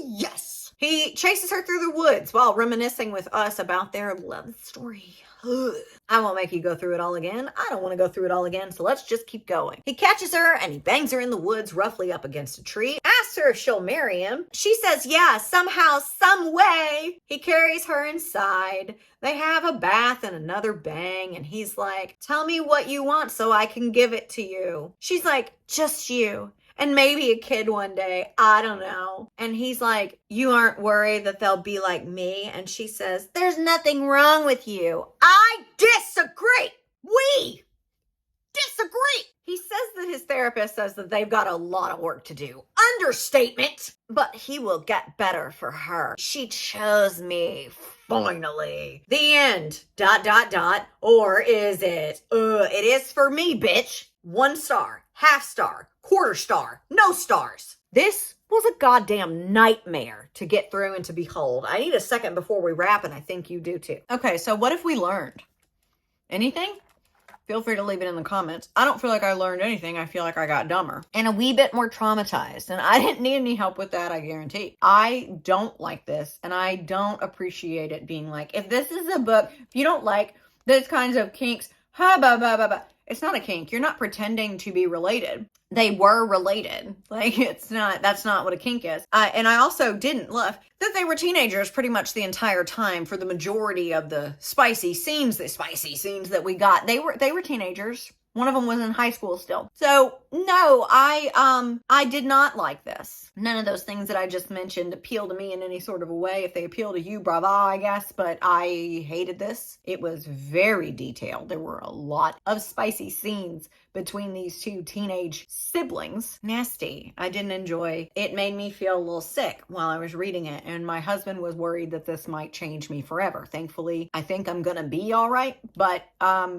Yes. He chases her through the woods while reminiscing with us about their love story. Ugh. I won't make you go through it all again. I don't want to go through it all again, so let's just keep going. He catches her and he bangs her in the woods roughly up against a tree, asks her if she'll marry him. She says yeah, somehow, some way. He carries her inside. They have a bath and another bang, and he's like, tell me what you want so I can give it to you. She's like, just you. And maybe a kid one day, I don't know. And he's like, you aren't worried that they'll be like me? And she says, there's nothing wrong with you. I disagree. We disagree. He says that his therapist says that they've got a lot of work to do. Understatement. But he will get better for her. She chose me. Finally. The end. ... Or is it? It is for me, bitch. 1 star. Half star. Quarter star. No stars. This was a goddamn nightmare to get through and to behold. I need a second before we wrap, and I think you do too. Okay, so what have we learned? Anything? Feel free to leave it in the comments. I don't feel like I learned anything. I feel like I got dumber and a wee bit more traumatized, and I didn't need any help with that, I guarantee. I don't like this, and I don't appreciate it being like, if this is a book, if you don't like those kinds of kinks, it's not a kink. You're not pretending to be related. They were related. Like, that's not what a kink is. And I also didn't love that they were teenagers pretty much the entire time for the majority of the spicy scenes that we got. They were teenagers. One of them was in high school still. So no, I did not like this. None of those things that I just mentioned appeal to me in any sort of a way. If they appeal to you, brava, I guess. But I hated this. It was very detailed. There were a lot of spicy scenes between these two teenage siblings. Nasty. I didn't enjoy. It made me feel a little sick while I was reading it. And my husband was worried that this might change me forever. Thankfully, I think I'm gonna be all right. But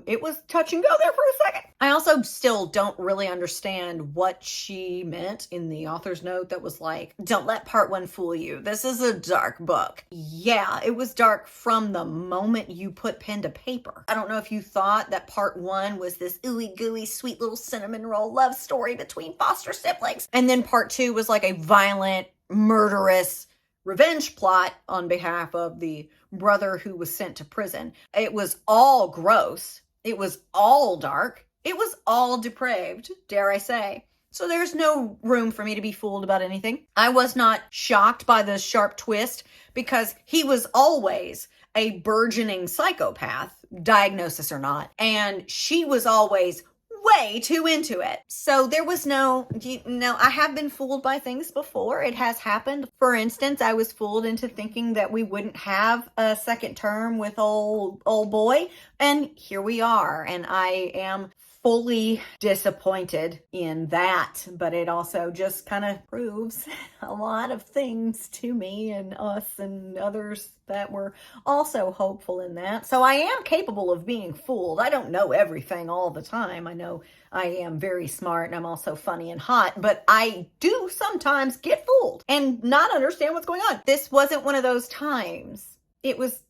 it was touch and go there for a second. I also still don't really understand what she meant in the author's note that was like, don't let part 1 fool you. This is a dark book. Yeah, it was dark from the moment you put pen to paper. I don't know if you thought that part 1 was this ooey gooey sweet little cinnamon roll love story between foster siblings. And then part 2 was like a violent, murderous revenge plot on behalf of the brother who was sent to prison. It was all gross. It was all dark. It was all depraved, dare I say. So there's no room for me to be fooled about anything. I was not shocked by the sharp twist because he was always a burgeoning psychopath, diagnosis or not. And she was always way too into it. So there was no, I have been fooled by things before. It has happened. For instance, I was fooled into thinking that we wouldn't have a second term with old boy. And here we are. And I am fully disappointed in that, but it also just kind of proves a lot of things to me and us and others that were also hopeful in that. So I am capable of being fooled. I don't know everything all the time. I know I am very smart and I'm also funny and hot, but I do sometimes get fooled and not understand what's going on. This wasn't one of those times. It was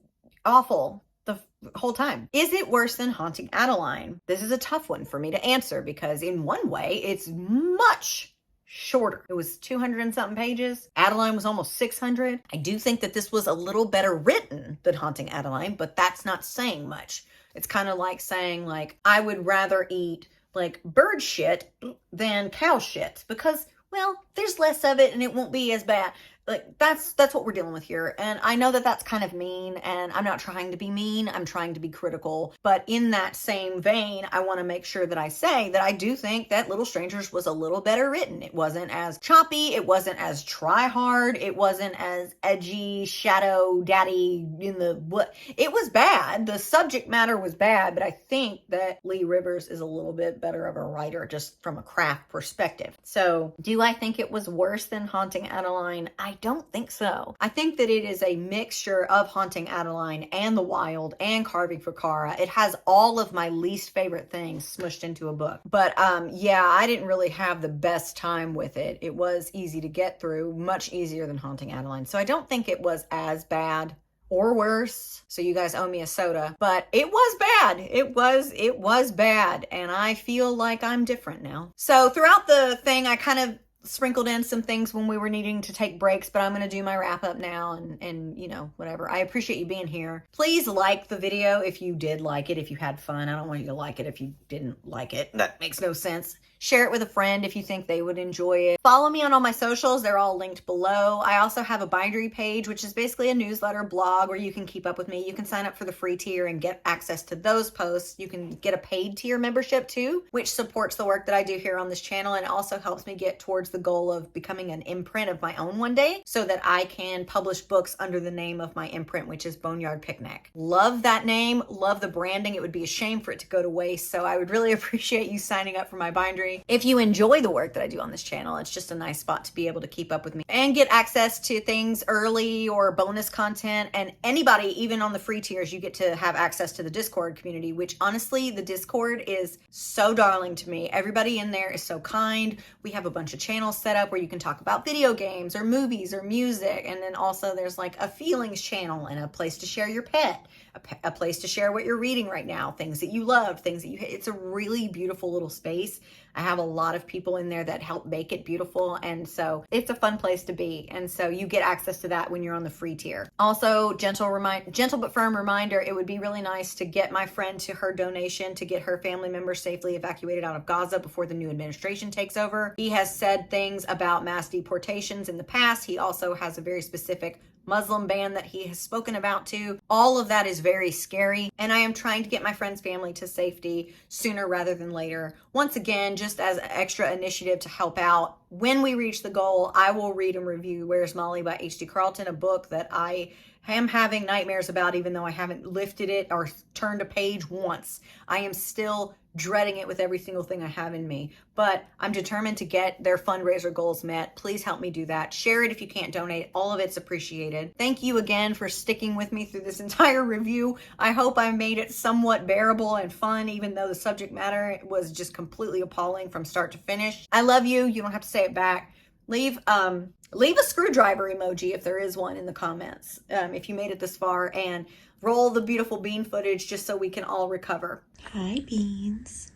awful the whole time. Is it worse than Haunting Adeline? This is a tough one for me to answer because in one way it's much shorter. It was 200 and something pages. Adeline was almost 600. I do think that this was a little better written than Haunting Adeline, but that's not saying much. It's kind of like saying like, I would rather eat like bird shit than cow shit because, well, there's less of it and it won't be as bad. Like, that's what we're dealing with here. And I know that that's kind of mean, and I'm not trying to be mean. I'm trying to be critical. But in that same vein, I want to make sure that I say that I do think that Little Strangers was a little better written. It wasn't as choppy. It wasn't as try hard. It wasn't as edgy, shadow, daddy in the what. It was bad. The subject matter was bad, but I think that Lee Rivers is a little bit better of a writer just from a craft perspective. So do I think it was worse than Haunting Adeline? I don't think so. I think that it is a mixture of Haunting Adeline and The Wild and Carving for Kara. It has all of my least favorite things smushed into a book. But yeah, I didn't really have the best time with it. It was easy to get through, much easier than Haunting Adeline. So I don't think it was as bad or worse. So you guys owe me a soda. But it was bad. It was bad. And I feel like I'm different now. So throughout the thing, I kind of sprinkled in some things when we were needing to take breaks, but I'm going to do my wrap up now and you know, whatever. I appreciate you being here. Please like the video if you did like it, if you had fun. I don't want you to like it if you didn't like it. That makes no sense. Share it with a friend if you think they would enjoy it. Follow me on all my socials. They're all linked below. I also have a Bindery page, which is basically a newsletter blog where you can keep up with me. You can sign up for the free tier and get access to those posts. You can get a paid tier membership too, which supports the work that I do here on this channel and also helps me get towards the goal of becoming an imprint of my own one day so that I can publish books under the name of my imprint, which is Boneyard Picnic. Love that name. Love the branding. It would be a shame for it to go to waste. So I would really appreciate you signing up for my Bindery. If you enjoy the work that I do on this channel, it's just a nice spot to be able to keep up with me and get access to things early or bonus content. And anybody, even on the free tiers, you get to have access to the Discord community, which honestly, the Discord is so darling to me. Everybody in there is so kind. We have a bunch of channels set up where you can talk about video games or movies or music. And then also there's like a feelings channel and a place to share your pet, a place to share what you're reading right now, things that you love, things that you hate. It's a really beautiful little space. I have a lot of people in there that help make it beautiful. And so it's a fun place to be. And so you get access to that when you're on the free tier. Also, gentle but firm reminder, it would be really nice to get my friend to her donation to get her family members safely evacuated out of Gaza before the new administration takes over. He has said things about mass deportations in the past. He also has a very specific Muslim ban that he has spoken about too. All of that is very scary, and I am trying to get my friend's family to safety sooner rather than later. Once again, just as an extra initiative to help out, when we reach the goal, I will read and review Where's Molly by H.D. Carlton, a book that I am having nightmares about, even though I haven't lifted it or turned a page once. I am still dreading it with every single thing I have in me, but I'm determined to get their fundraiser goals met. Please help me do that. Share it if you can't donate. All of it's appreciated. Thank you again for sticking with me through this entire review. I hope I made it somewhat bearable and fun, even though the subject matter was just completely appalling from start to finish. I love you. You don't have to say it back. Leave a screwdriver emoji if there is one in the comments, if you made it this far, and roll the beautiful bean footage just so we can all recover. Hi, Beans.